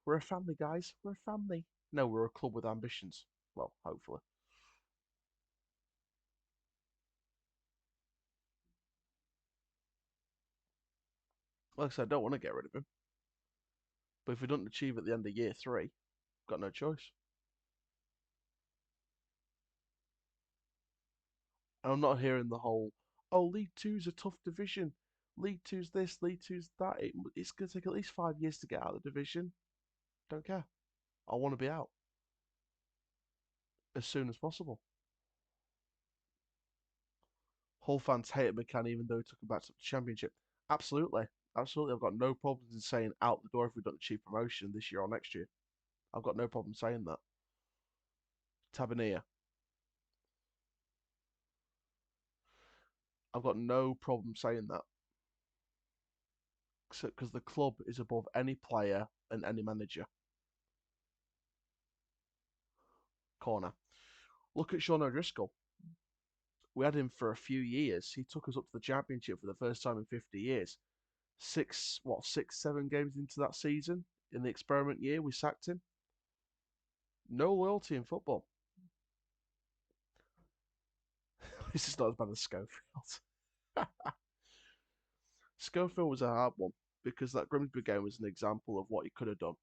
We're a family, guys. We're a family. No, we're a club with ambitions. Well, hopefully. Like I said, I don't want to get rid of him. But if we don't achieve at the end of year 3, got no choice. And I'm not hearing the whole, oh, League Two's a tough division. League Two's this, League Two's that. It's going to take at least 5 years to get out of the division. Don't care. I want to be out as soon as possible. Hull fans hated McCann even though he took him back to the championship. Absolutely. Absolutely. I've got no problems in saying out the door if we don't achieve promotion this year or next year. I've got no problem saying that. Tavernier. I've got no problem saying that, because the club is above any player and any manager. Corner. Look at Sean O'Driscoll. We had him for a few years. He took us up to the championship for the first time in 50 years. 7 games into that season, in the experiment year, we sacked him. No loyalty in football. This is not as bad as Schofield. Schofield was a hard one because that Grimsby game was an example of what he could have done,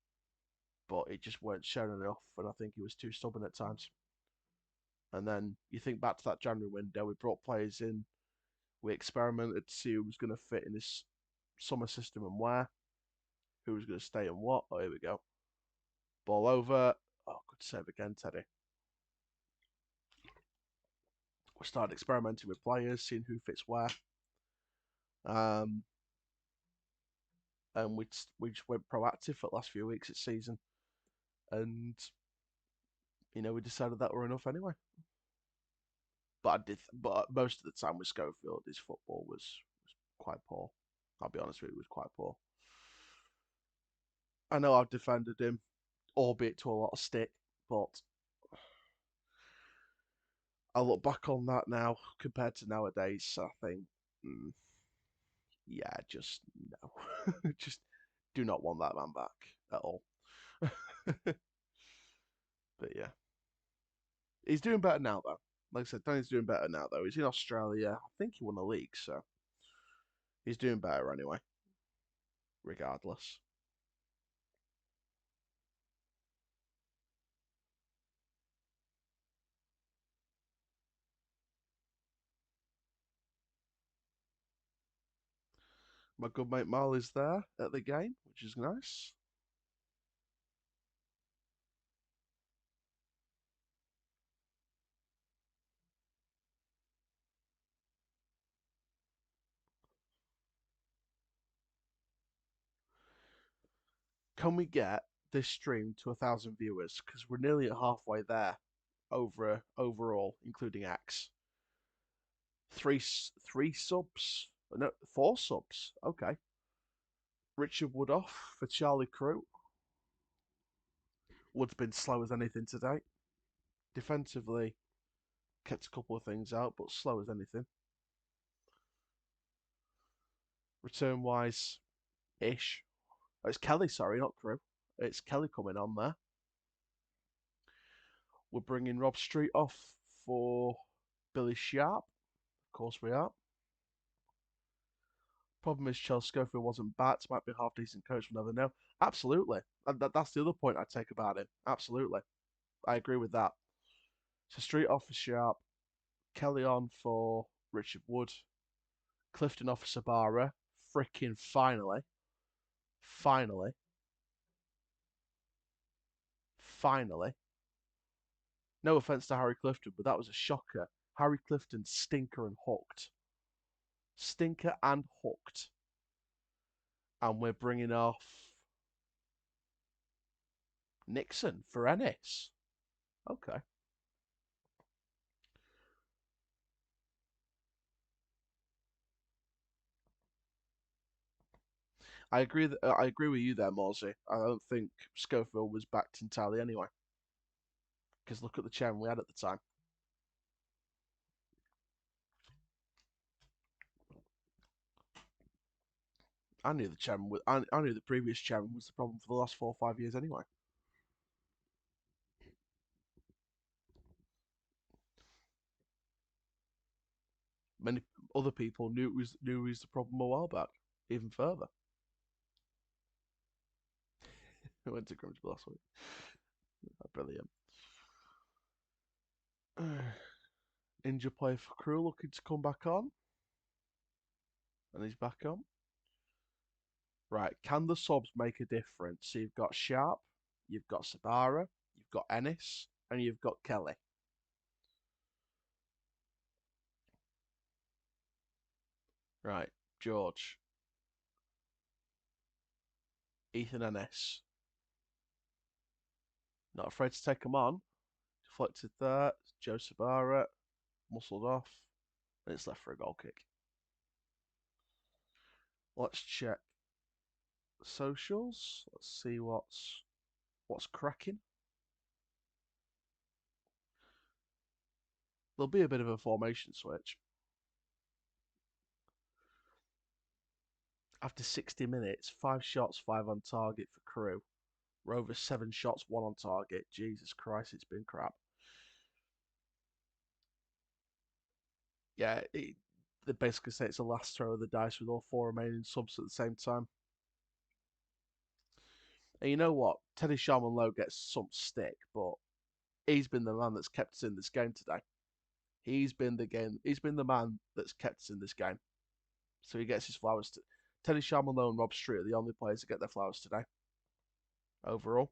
but it just weren't shown enough, and I think he was too stubborn at times. And then you think back to that January window, we brought players in, we experimented to see who was going to fit in this summer system and where, who was going to stay and what. Oh, here we go. Ball over. Oh, good save again, Teddy. We started experimenting with players, seeing who fits where. Um, and we just went proactive for the last few weeks of season, and we decided that were enough anyway. But most of the time with Schofield, his football was quite poor. I'll be honest with you, it was quite poor. I know I've defended him, albeit to a lot of stick, but I look back on that now compared to nowadays. I think, mm, yeah, just no, just do not want that man back at all. But yeah, he's doing better now though. Like I said, Danny's doing better now though. He's in Australia. I think he won a league, so he's doing better anyway. Regardless, my good mate Marley's there at the game, which is nice. Can we get this stream to 1,000 viewers? Because we're nearly at halfway there overall, including X. Three subs, no, 4 subs. Okay. Richard Wood off for Charlie Crewe. Wood's been slow as anything today. Defensively, kept a couple of things out, but slow as anything. Return wise, ish. Oh, it's Kelly, sorry, not Crewe. It's Kelly coming on there. We're bringing Rob Street off for Billy Sharp. Of course we are. Problem is, Chelsea Schofield wasn't backed. Might be a half decent coach. We'll never know. Absolutely. That's the other point I take about it. Absolutely. I agree with that. So Street off for Sharp. Kelly on for Richard Wood. Clifton off for Sabara. Freaking finally. Finally. Finally. No offence to Harry Clifton, but that was a shocker. Harry Clifton, stinker and hooked. Stinker and hooked. And we're bringing off Nixon for Ennis. Okay. I agree with you there, Morsey. I don't think Schofield was backed entirely anyway. Because look at the chairman we had at the time. I knew the previous chairman was the problem for the last 4 or 5 years anyway. Many other people knew it was the problem a while back, even further. I went to Grimsby last week. Brilliant. Injured player for Crewe looking to come back on, and he's back on. Right, can the subs make a difference? So you've got Sharp, you've got Sabara, you've got Ennis, and you've got Kelly. Right, George, Ethan Ennis. Not afraid to take him on. Deflected there. Joe Sabara, muscled off, and it's left for a goal kick. Let's check socials. Let's see what's cracking. There'll be a bit of a formation switch. After 60 minutes, 5 shots, 5 on target for Crewe. Rovers 7 shots, 1 on target. Jesus Christ, it's been crap. Yeah, they basically say it's the last throw of the dice with all 4 remaining subs at the same time. And you know what? Teddy Sharman Lowe gets some stick, but he's been the man that's kept us in this game today. He's been the man that's kept us in this game. So he gets his flowers. Teddy Sharman Lowe and Rob Street are the only players that get their flowers today. Overall,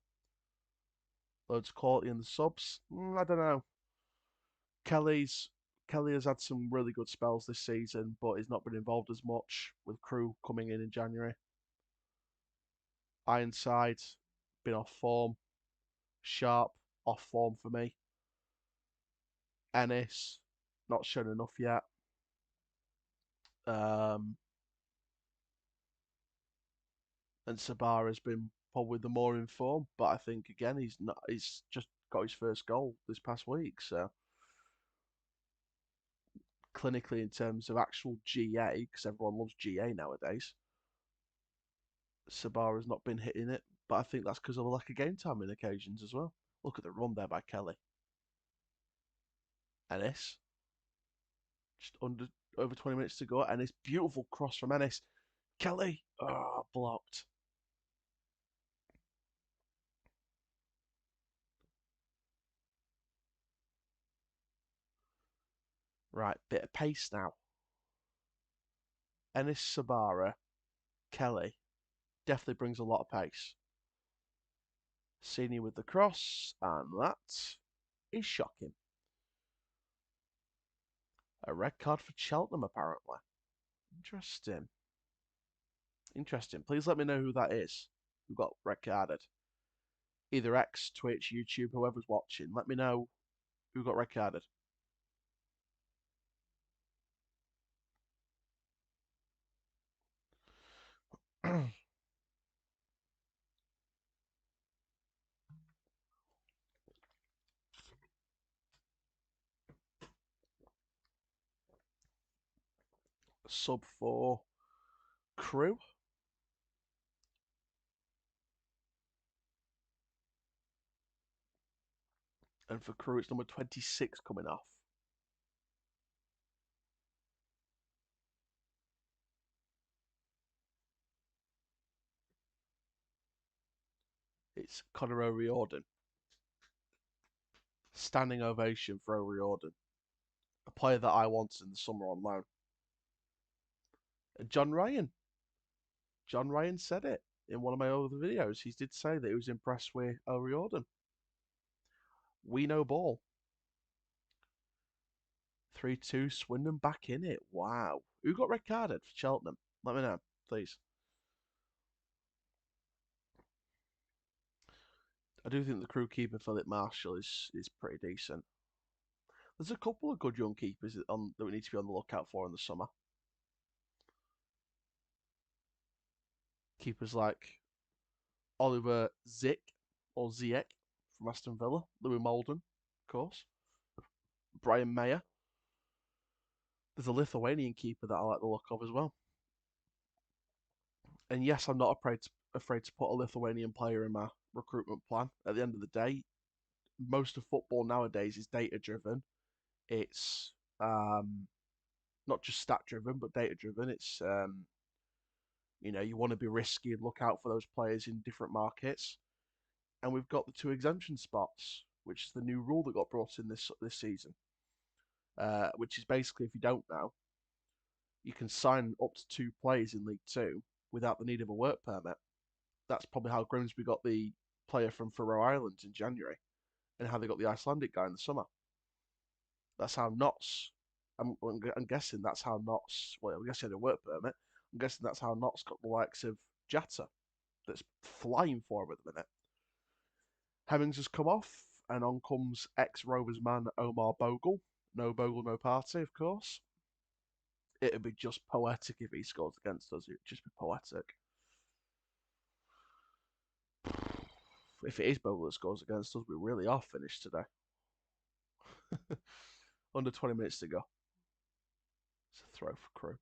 loads of quality in the subs. I don't know. Kelly's Kelly has had some really good spells this season, but he's not been involved as much with Crewe coming in January. Ironside, been off form. Sharp, off form for me. Ennis, not shown enough yet. Um, and Sabara has been probably the more in form, but I think again he's not. He's just got his first goal this past week, so clinically in terms of actual GA, because everyone loves GA nowadays, Sabara's not been hitting it, but I think that's because of a lack of game time in occasions as well. Look at the run there by Kelly. Ennis, just under over 20 minutes to go, and this beautiful cross from Ennis. Kelly, blocked. Right, bit of pace now. Ennis Sabara, Kelly, definitely brings a lot of pace. Senior with the cross, and that is shocking. A red card for Cheltenham, apparently. Interesting. Interesting. Please let me know who that is who got red carded. Either X, Twitch, YouTube, whoever's watching. Let me know who got red carded. Sub for Crewe. And for Crewe, it's number 26 coming off. It's Conor O'Riordan. Standing ovation for O'Riordan. A player that I wanted in the summer on loan. And John Ryan. John Ryan said it in one of my other videos. He did say that he was impressed with O'Riordan. We know ball. 3-2, Swindon back in it. Wow. Who got red carded for Cheltenham? Let me know, please. I do think the Crewe keeper, Philip Marshall, is pretty decent. There's a couple of good young keepers that we need to be on the lookout for in the summer. Keepers like Oliver Zick or Ziyech from Aston Villa, Louis Molden, of course, Brian Mayer. There's a Lithuanian keeper that I like the look of as well. And yes, I'm not afraid to put a Lithuanian player in my recruitment plan. At the end of the day, most of football nowadays is data driven. It's not just stat driven, but data driven. It's you want to be risky and look out for those players in different markets. And we've got the 2 exemption spots, which is the new rule that got brought in this season. Which is basically, if you don't know, you can sign up to 2 players in League Two without the need of a work permit. That's probably how Grimsby got the player from Faroe Islands in January, and how they got the Icelandic guy in the summer. That's how Notts. I'm guessing that's how Notts. Well, I guess he had a work permit. I'm guessing that's how Notts got the likes of Jatta, that's flying for him at the minute. Hemmings has come off, and on comes ex-Rovers man Omar Bogle. No Bogle, no party, of course. It'd be just poetic if he scores against us. It'd just be poetic. If it is Bogle that scores against us, we really are finished today. Under 20 minutes to go. It's a throw for Crewe.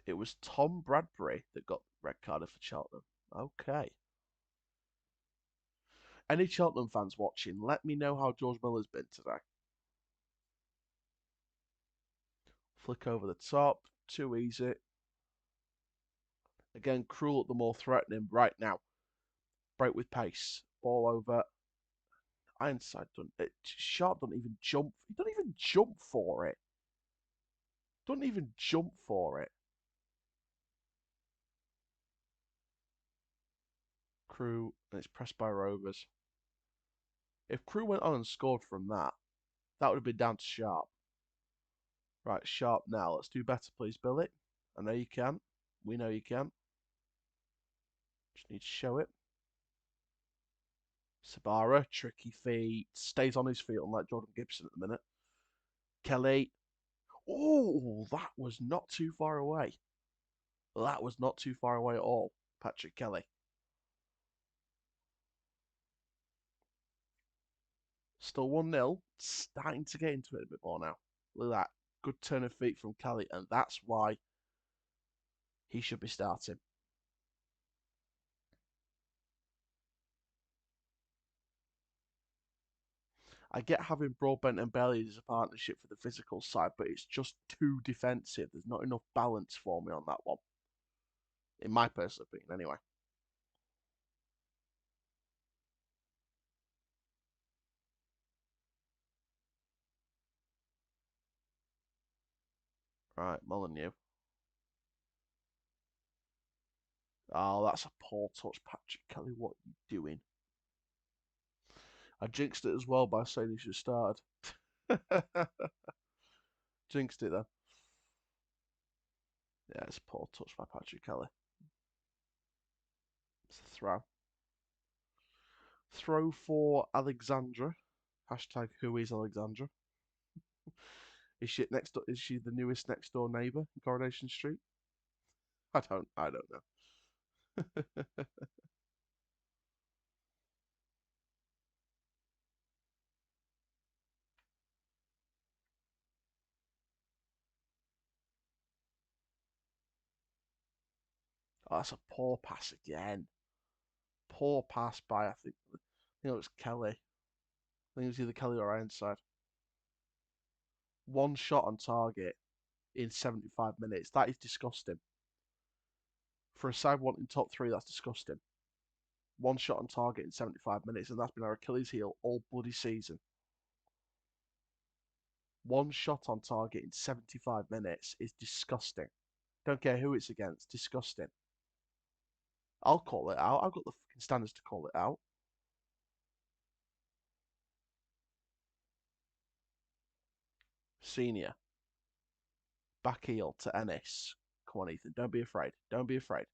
It was Tom Bradbury that got red carded for Cheltenham. Okay. Any Cheltenham fans watching, let me know how George Miller's been today. Flick over the top. Too easy. Again, Crewe look the more threatening right now. Break with pace. Ball over. Ironside doesn't. Sharp doesn't even jump. He doesn't even jump for it. Doesn't even jump for it. Crewe, and it's pressed by Rovers. If Crewe went on and scored from that, that would have been down to Sharp. Right, Sharp now. Let's do better, please, Billy. I know you can. We know you can. Just need to show it. Sabara, tricky feet. Stays on his feet, unlike Jordan Gibson at the minute. Kelly. Oh, that was not too far away. That was not too far away at all. Patrick Kelly. Still 1-0. Starting to get into it a bit more now. Look at that. Good turn of feet from Kelly, and that's why he should be starting. I get having Broadbent and Bailey as a partnership for the physical side, but it's just too defensive. There's not enough balance for me on that one. In my personal opinion, anyway. Right, Molyneux. Oh, that's a poor touch, Patrick Kelly. What are you doing? I jinxed it as well by saying he should have started. Jinxed it then. Yeah, it's a poor touch by Patrick Kelly. It's a throw. Throw for Alexandra. Hashtag who is Alexandra? Is she next? Is she the newest next door neighbour in Coronation Street? I don't know. Oh, that's a poor pass again. Poor pass by I think it was Kelly. I think it was either Kelly or Ironside. One shot on target in 75 minutes. That is disgusting. For a side wanting top three, that's disgusting. One shot on target in 75 minutes, and that's been our Achilles heel all bloody season. One shot on target in 75 minutes is disgusting. Don't care who it's against. Disgusting. I'll call it out. I've got the fucking standards to call it out. Senior. Back heel to Ennis. Come on, Ethan. Don't be afraid. Don't be afraid.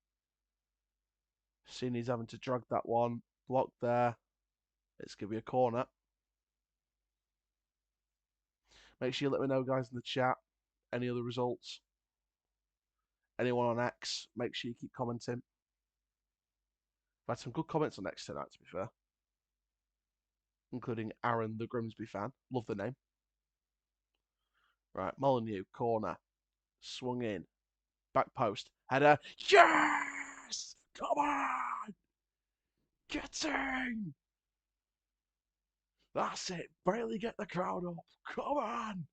Senior's having to drag that one. Block there. Let's give you a corner. Make sure you let me know, guys, in the chat. Any other results? Anyone on X? Make sure you keep commenting. I've had some good comments on X tonight, to be fair. Including Aaron, the Grimsby fan. Love the name. Right, Molyneux, corner. Swung in. Back post. Header. Yes! Come on! Get in! That's it. Barely get the crowd up. Come on!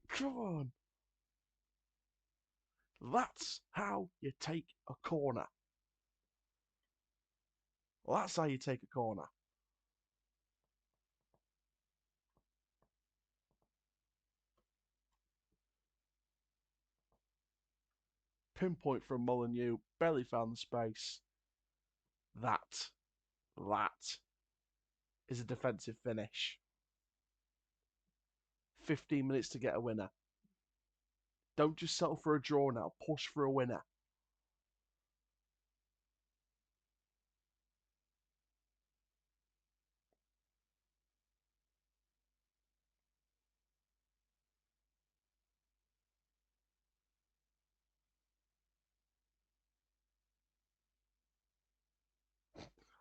Come on! That's how you take a corner. That's how you take a corner. Pinpoint from Molyneux. Barely found the space. That is a defensive finish. 15 minutes to get a winner. Don't just settle for a draw now. Push for a winner.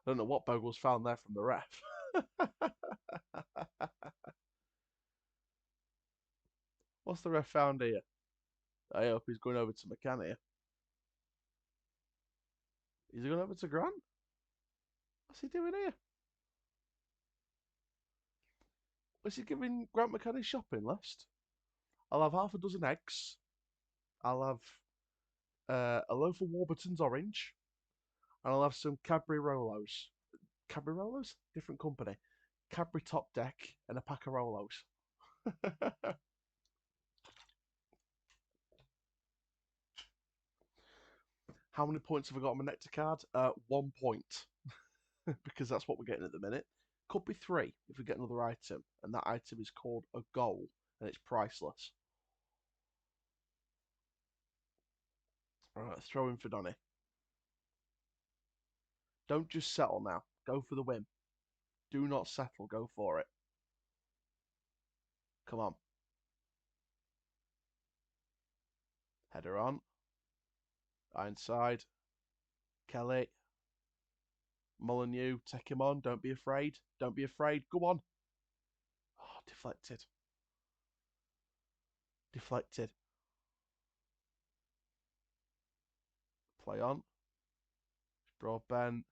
don't know what Bogle's found there from the ref. What's the ref found here? I hope he's going over to McCann here. Is he going over to Grant? What's he doing here? Was he giving Grant McCann his shopping list? I'll have half a dozen eggs. I'll have a loaf of Warburton's orange. And I'll have some Cadbury Rolos. Cadbury Rolos? Different company. Cadbury Top Deck and a pack of Rolos. How many points have I got on my Nectar card? 1 point. Because that's what we're getting at the minute. Could be 3 if we get another item. And that item is called a goal. And it's priceless. Alright, throw in for Donny. Don't just settle now. Go for the win. Do not settle. Go for it. Come on. Header on. Ironside. Kelly. Molyneux. Take him on. Don't be afraid. Don't be afraid. Go on. Oh, deflected. Deflected. Play on. Broadbent.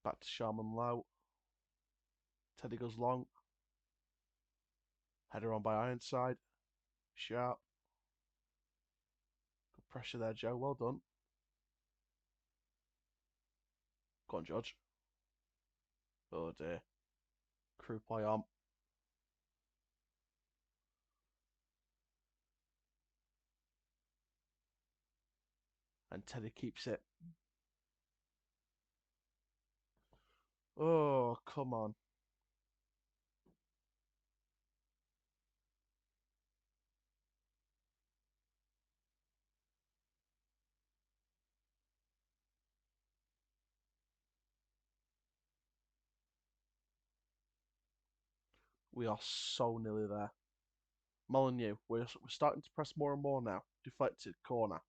Back to Sharman Low. Teddy goes long. Header on by Ironside. Sharp. Good pressure there, Joe. Well done. Go on, George. Oh dear. Crewe play on. And Teddy keeps it. Oh, come on. We are so nearly there. Molyneux, we're starting to press more and more now. Deflected corner.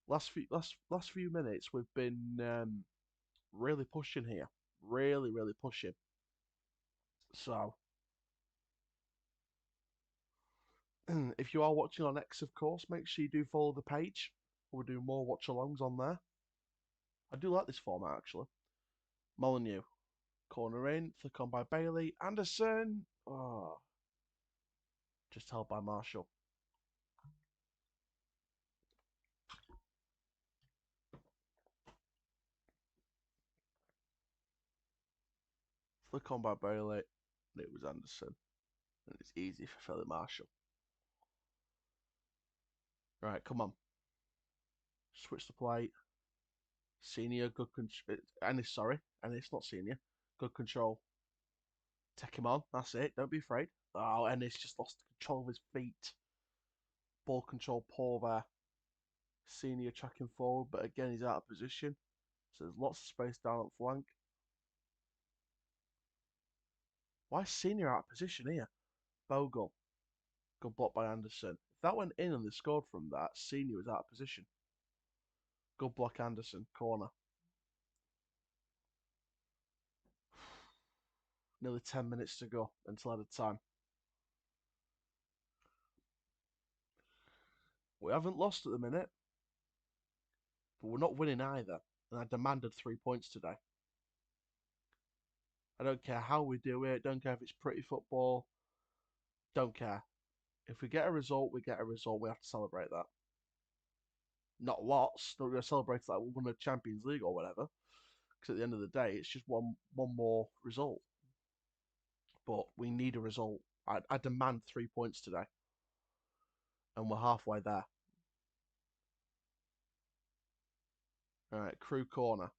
Last few minutes we've been really pushing here. Really pushing. So if you are watching on X, of course, make sure you do follow the page. We'll do more watch-alongs on there. I do like this format, actually. Molyneux. Corner in. Flick on by Bailey. Anderson. Oh. Just held by Marshall. Flick on by Bailey. And it was Anderson. And it's easy for Philip Marshall. Right, come on. Switch the play. Senior, good control. Ennis, sorry. Ennis, not senior. Good control. Take him on. That's it. Don't be afraid. Oh, Ennis just lost control of his feet. Ball control poor there. Senior tracking forward, but again, he's out of position. So there's lots of space down up flank. Why is Senior out of position here? Bogle. Good block by Anderson. If that went in and they scored from that, Senior was out of position. Good block, Anderson. Corner. Nearly 10 minutes to go until added time. We haven't lost at the minute, but we're not winning either. And I demanded 3 points today. I don't care how we do it. Don't care if it's pretty football. Don't care. If we get a result, we get a result. We have to celebrate that. Not lots. Not going to celebrate like we won a Champions League or whatever. Because at the end of the day, it's just one more result. But we need a result. I demand 3 points today. And we're halfway there. Alright, Crewe corner.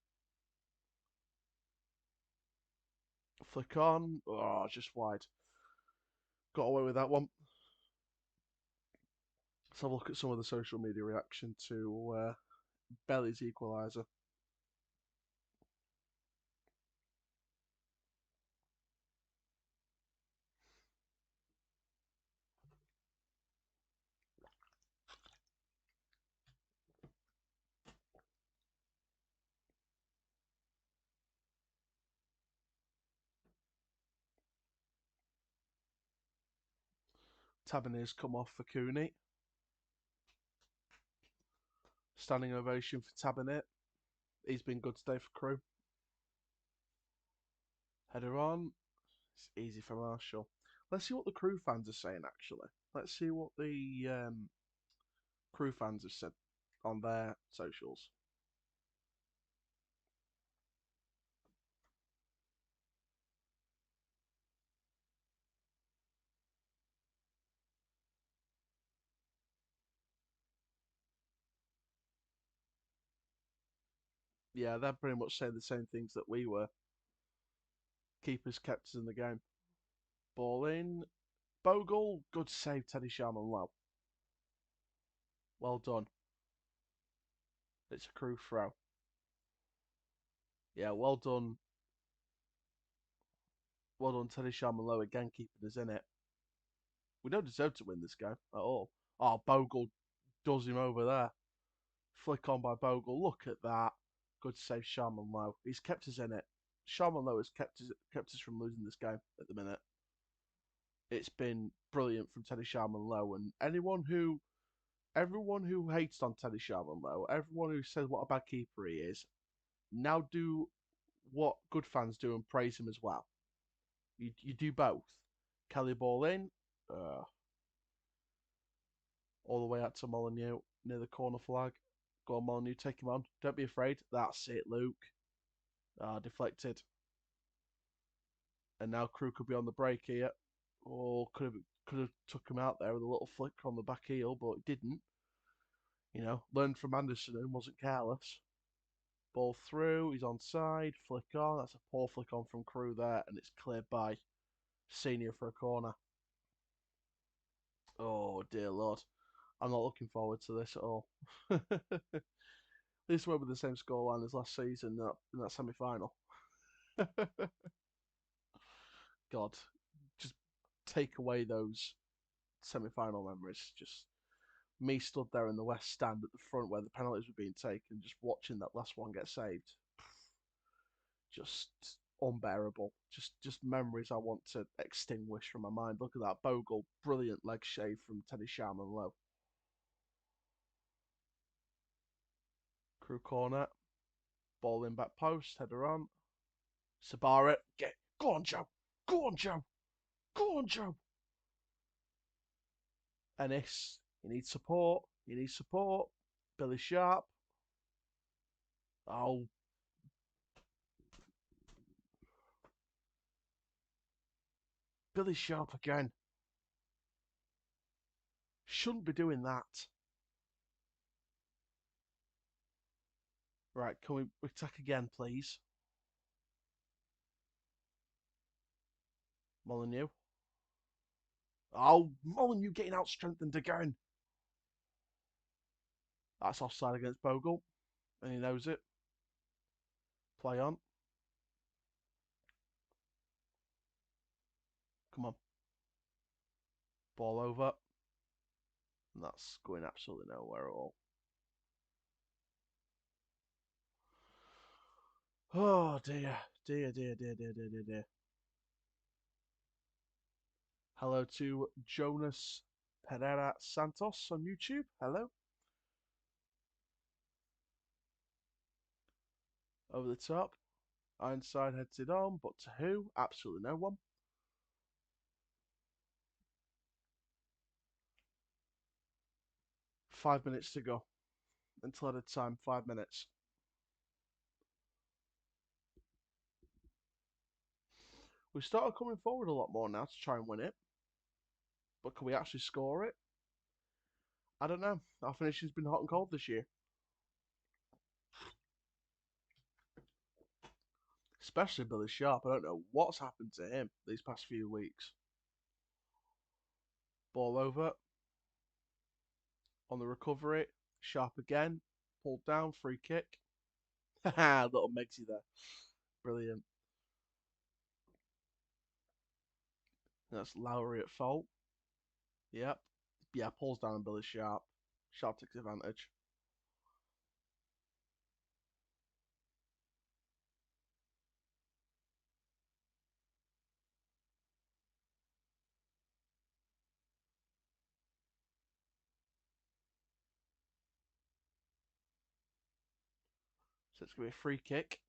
Flick on. Oh, just wide. Got away with that one. Let's have a look at some of the social media reaction to Belly's equaliser. Taverniers come off for Cooney. Standing ovation for Tavernier. He's been good today for Crewe. Header on. It's easy for Marshall. Let's see what the Crewe fans are saying, actually. Let's see what the Crewe fans have said on their socials. Yeah, they're pretty much saying the same things that we were. Keepers kept us in the game. Ball in. Bogle. Good save, Teddy Sharman low. Well done. It's a Crewe throw. Yeah, well done. Well done, Teddy Sharman low again, keeping us in it. We don't deserve to win this game at all. Oh, Bogle does him over there. Flick on by Bogle. Look at that. Good save, Sharman low. He's kept us in it. Sharman low has kept us from losing this game at the minute. It's been brilliant from Teddy Sharman low, and everyone who hates on Teddy Sharman low, everyone who says what a bad keeper he is, now do what good fans do and praise him as well. You do both. Kelly ball in, all the way out to Molyneux near the corner flag. Go on, Molyneux, take him on. Don't be afraid. That's it, Luke. Deflected. And now Crewe could be on the break here. Or could have took him out there with a little flick on the back heel, but it didn't. Learned from Anderson and wasn't careless. Ball through, he's onside, flick on. That's a poor flick on from Crewe there, and it's cleared by Senior for a corner. Oh, dear Lord. I'm not looking forward to this at all. This went with the same scoreline as last season in that semi-final. God, just take away those semi-final memories. Just me stood there in the West Stand at the front where the penalties were being taken, just watching that last one get saved. Just unbearable. Just memories I want to extinguish from my mind. Look at that Bogle, brilliant leg shave from Teddy Sharman low. Crewe corner, ball in back post, header on. Sabara, go on, Joe, go on, Joe, go on, Joe. Ennis, you need support. You need support. Billy Sharp. Oh, Billy Sharp again. Shouldn't be doing that. Right, can we attack again, please? Molyneux. Oh, Molyneux getting out strengthened again. That's offside against Bogle, and he knows it. Play on. Come on. Ball over. And that's going absolutely nowhere at all. Oh, dear. Dear, dear, dear, dear, dear, dear, dear. Hello to Jonas Pereira Santos on YouTube. Hello. Over the top. Ironside heads it on, but to who? Absolutely no one. Five minutes to go. Until at a time, 5 minutes. We've started coming forward a lot more now to try and win it. But can we actually score it? I don't know. Our finishing's been hot and cold this year. Especially Billy Sharp. I don't know what's happened to him these past few weeks. Ball over. On the recovery. Sharp again. Pulled down. Free kick. Haha, little Megsy there. Brilliant. That's Lowry at fault. Yep. Yeah, pulls down on Billy Sharp. Sharp takes advantage. So it's going to be a free kick.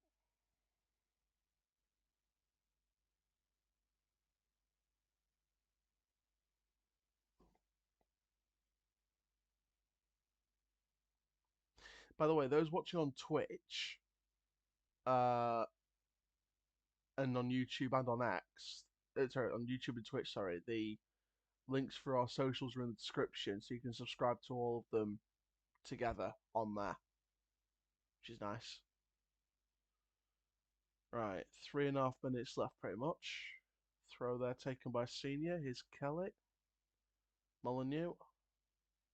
By the way, those watching on Twitch and on YouTube and on X, sorry, on YouTube and Twitch, sorry, the links for our socials are in the description, so you can subscribe to all of them together on there, which is nice. Right, 3.5 minutes left, pretty much. Throw there taken by Senior. Here's Kelly. Molyneux.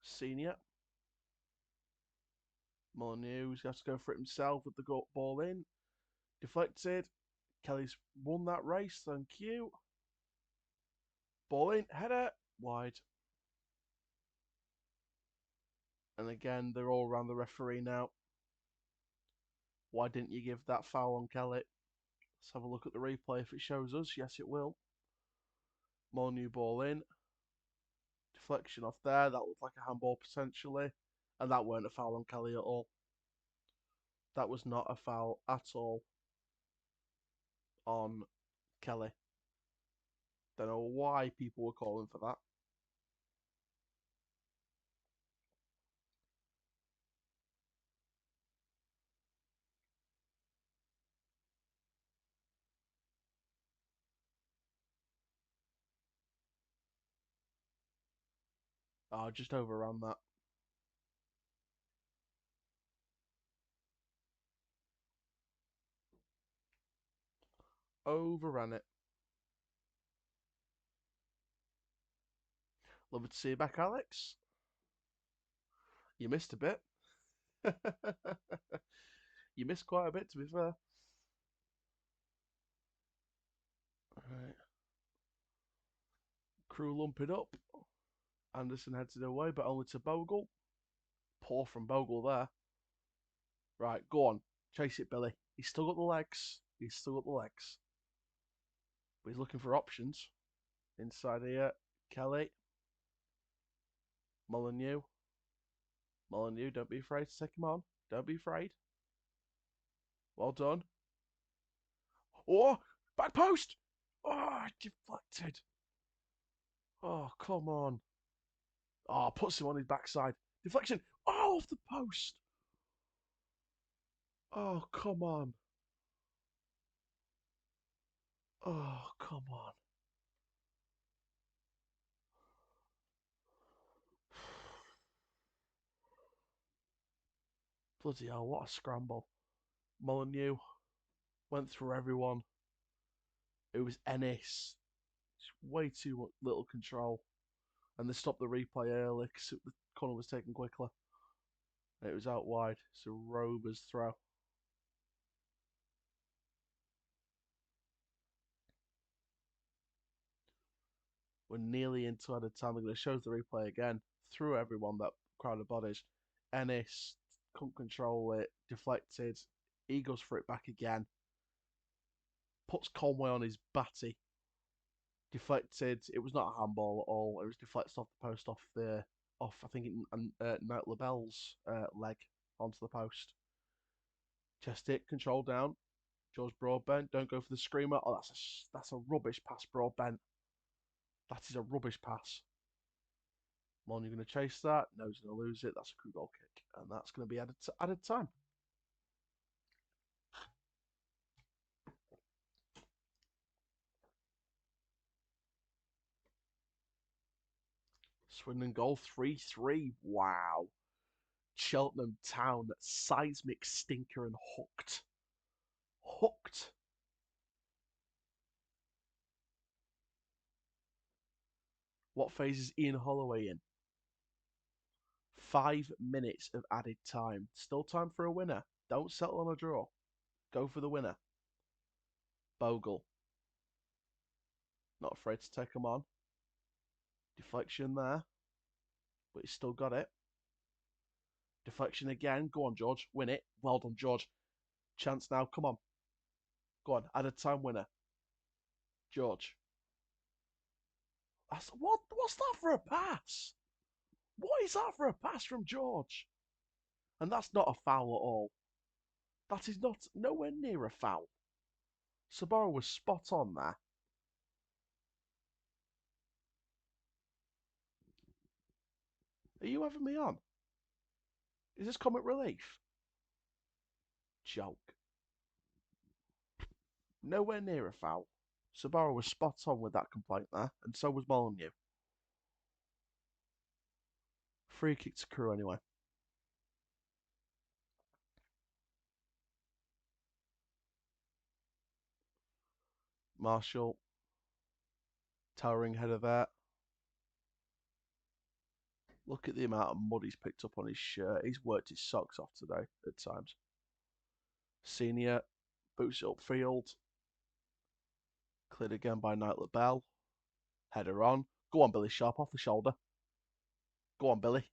Senior. Molyneux has to go for it himself with the ball in. Deflected. Kelly's won that race, thank you. Ball in, header, wide. And again, they're all around the referee now. Why didn't you give that foul on Kelly? Let's have a look at the replay if it shows us. Yes, it will. Molyneux ball in. Deflection off there. That looked like a handball potentially. And that weren't a foul on Kelly at all. That was not a foul at all on Kelly. Don't know why people were calling for that. Oh, just overran that. Overran it. Love to see you back, Alex. You missed a bit. You missed quite a bit, to be fair. Right. Crewe lump it up. Anderson heads it away, but only to Bogle. Poor from Bogle there. Right, go on. Chase it, Billy. He's still got the legs. He's still got the legs. But he's looking for options. Inside here, Kelly. Molyneux. Molyneux, don't be afraid to take him on. Don't be afraid. Well done. Oh, back post. Oh, deflected. Oh, come on. Oh, puts him on his backside. Deflection. Oh, off the post. Oh, come on. Oh, come on. Bloody hell, what a scramble. Molyneux went through everyone. It was Ennis. Way too little control. And they stopped the replay early because the corner was taken quickly. It was out wide. So Rovers throw. We're nearly into added time. They're going to show the replay again. Through everyone, that crowd of bodies. Ennis couldn't control it. Deflected. He goes for it back again. Puts Conway on his batty. Deflected. It was not a handball at all. It was deflected off the post, off I think Knight LaBelle's leg onto the post. Chest it, control down. George Broadbent, don't go for the screamer. Oh, that's a rubbish pass, Broadbent. That is a rubbish pass. Mon, you're going to chase that. No, he's going to lose it. That's a Crewe goal kick, and that's going to be added time. Swindon goal 3-3. Wow. Cheltenham Town, seismic stinker and hooked. Hooked. What phase is Ian Holloway in? 5 minutes of added time. Still time for a winner. Don't settle on a draw. Go for the winner. Bogle. Not afraid to take him on. Deflection there. But he's still got it. Deflection again. Go on, George. Win it. Well done, George. Chance now. Come on. Go on. Added time winner. George. What's that for a pass? What is that for a pass from George? And that's not a foul at all. That is not nowhere near a foul. Sabara was spot on there. Are you having me on? Is this comic relief? Joke. Nowhere near a foul. Sabara was spot on with that complaint there, and so was Molyneux. Free kick to Crewe anyway. Marshall, towering header there. Look at the amount of mud he's picked up on his shirt. He's worked his socks off today at times. Senior, boots it upfield. Cleared again by Knight LaBelle. Header on. Go on, Billy Sharp, off the shoulder. Go on, Billy.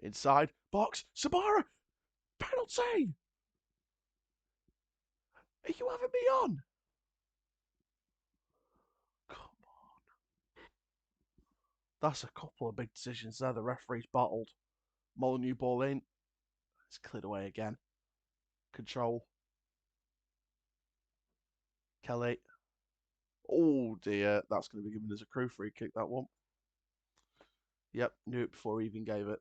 Inside. Box. Sabara! Penalty! Are you having me on? Come on. That's a couple of big decisions there. The referee's bottled. Molyneux ball in. It's cleared away again. Control. Kelly. Oh dear. That's going to be given as a Crewe free kick, that one. Yep, knew it before he even gave it.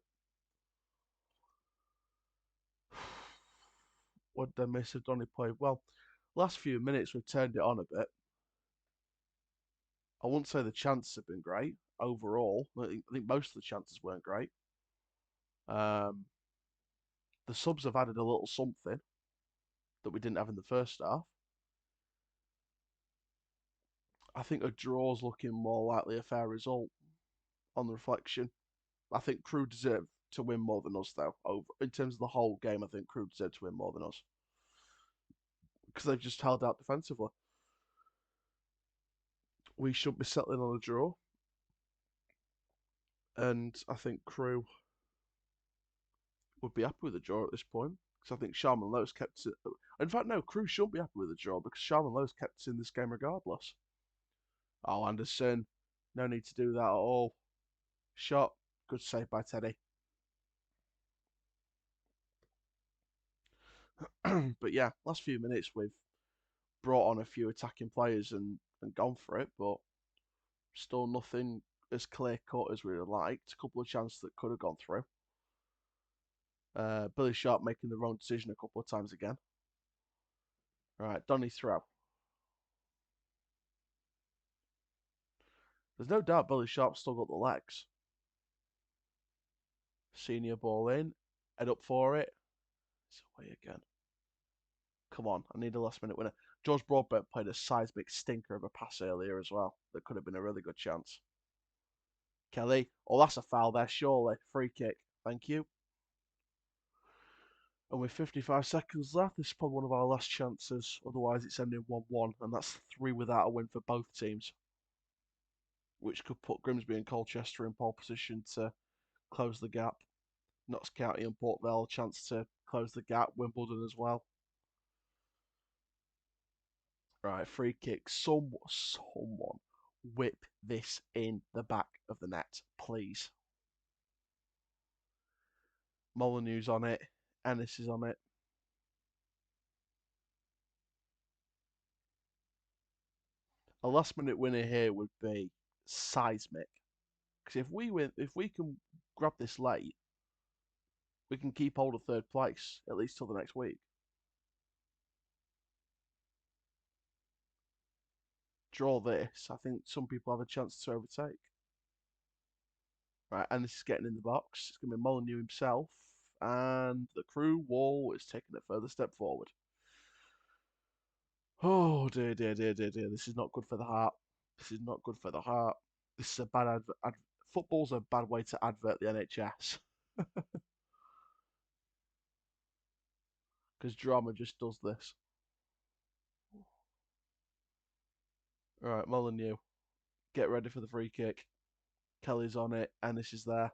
Would they miss if Donny played well? Last few minutes we've turned it on a bit. I wouldn't say the chances have been great overall. I think most of the chances weren't great. The subs have added a little something that we didn't have in the first half. I think a draw's looking more likely a fair result on the reflection. I think Crewe deserve to win more than us, though. In terms of the whole game, I think Crewe deserve to win more than us because they've just held out defensively. We should be settling on a draw, and I think Crewe would be happy with a draw at this point because I think Sharman Lowe's kept it. In fact, no, Crewe shouldn't be happy with a draw because Sharman Lowe's kept us in this game regardless. Oh, Anderson, no need to do that at all. Shot, good save by Teddy. But yeah, last few minutes we've brought on a few attacking players and gone for it, but still nothing as clear cut as we would have liked. A couple of chances that could have gone through. Billy Sharp making the wrong decision a couple of times again. Right, Donny throw. There's no doubt Billy Sharp's still got the legs. Senior ball in. Head up for it. It's away again. Come on, I need a last minute winner. George Broadbent played a seismic stinker of a pass earlier as well. That could have been a really good chance. Kelly. Oh, that's a foul there, surely. Free kick. Thank you. And with 55 seconds left, this is probably one of our last chances. Otherwise, it's ending 1-1, and that's 3 without a win for both teams, which could put Grimsby and Colchester in pole position to close the gap. Notts County and Port Vale a chance to close the gap. Wimbledon as well. Right, free kick. Someone whip this in the back of the net, please. Molyneux's on it. Ennis is on it. A last minute winner here would be seismic. Because if we win, if we can grab this late, we can keep hold of third place at least till the next week. Draw this, I think some people have a chance to overtake. Right, and this is getting in the box. It's going to be Molyneux himself, and the Crewe wall is taking a further step forward. Oh dear, dear, dear, dear, dear. This is not good for the heart. This is not good for the heart. This is a bad football's a bad way to advert the NHS. Because drama just does this. Alright, Molyneux. Get ready for the free kick. Kelly's on it, and this is there.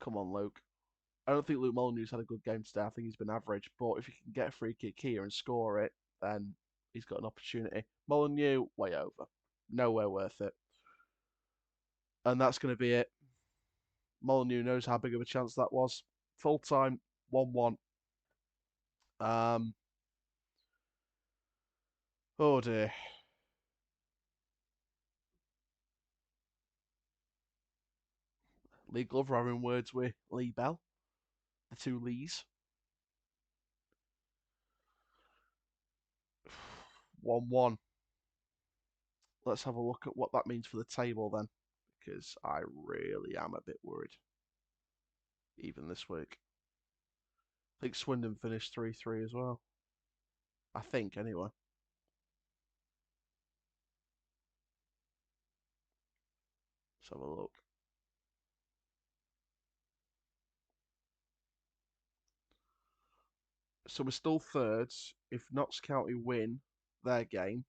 Come on, Luke. I don't think Luke Molyneux's had a good game today. I think he's been average. But if he can get a free kick here and score it, then he's got an opportunity. Molyneux, way over. Nowhere worth it. And that's going to be it. Molyneux knows how big of a chance that was. Full time, 1-1. Oh dear. Lee Glover having words with Lee Bell, the two Lees. 1-1. Let's have a look at what that means for the table then, because I really am a bit worried, even this week. I think Swindon finished 3-3 as well. I think, anyway. Let's have a look. So we're still thirds. If Notts County win their game,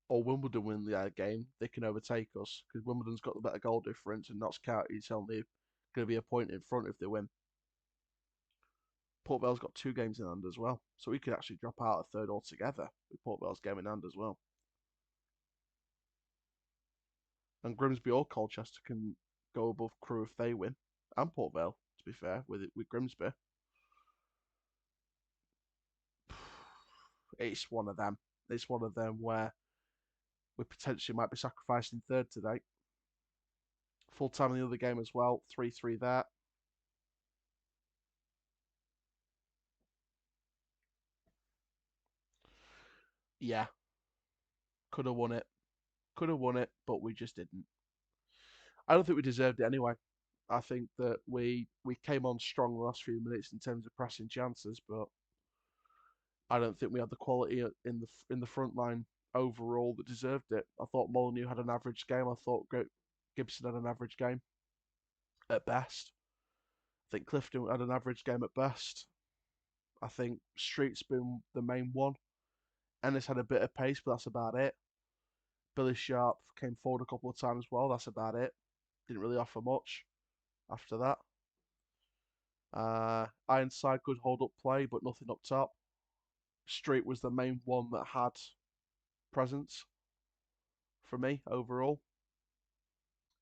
or Wimbledon win their game, they can overtake us because Wimbledon's got the better goal difference, and Notts County's only going to be a point in front if they win. Port Vale's got 2 games in hand as well, so we could actually drop out a third altogether with Port Vale's game in hand as well. And Grimsby or Colchester can go above Crewe if they win, and Port Vale, to be fair, with Grimsby. It's one of them. It's one of them where we potentially might be sacrificing third today. Full time in the other game as well. 3-3 there. Yeah, could have won it. Could have won it, but we just didn't. I don't think we deserved it anyway. I think that we came on strong the last few minutes in terms of pressing chances, but I don't think we had the quality in the front line overall that deserved it. I thought Molyneux had an average game. I thought Gibson had an average game at best. I think Clifton had an average game at best. I think Street's been the main one. Ennis had a bit of pace, but that's about it. Billy Sharp came forward a couple of times as well. That's about it. Didn't really offer much after that. Ironside could hold up play, but nothing up top. Street was the main one that had presence for me overall.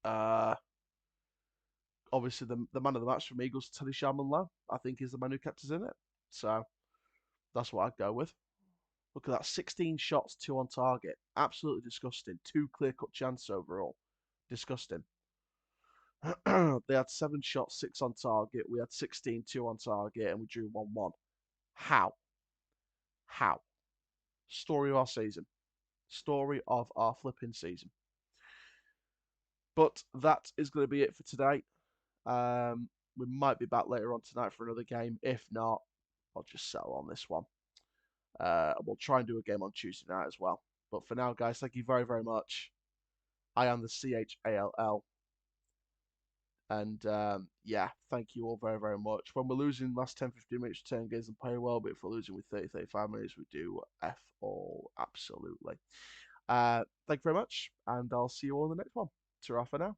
Uh, Obviously, the man of the match for me goes to Teddy Sharman. I think he's the man who kept us in it. So that's what I'd go with. Look at that, 16 shots, 2 on target. Absolutely disgusting. 2 clear-cut chances overall. Disgusting. They had 7 shots, 6 on target. We had 16, 2 on target, and we drew 1-1. How? How? Story of our season. Story of our flipping season. But that is going to be it for today. We might be back later on tonight for another game. If not, I'll just settle on this one. We'll try and do a game on Tuesday night as well. But for now, guys, thank you very, very much. I am the CHALL. And yeah, thank you all very, very much. When we're losing last 10, 15 minutes, return games and play well. But if we're losing with 30, 35 minutes, we do F all. Absolutely. Thank you very much. And I'll see you all in the next one. Ta-ra for now.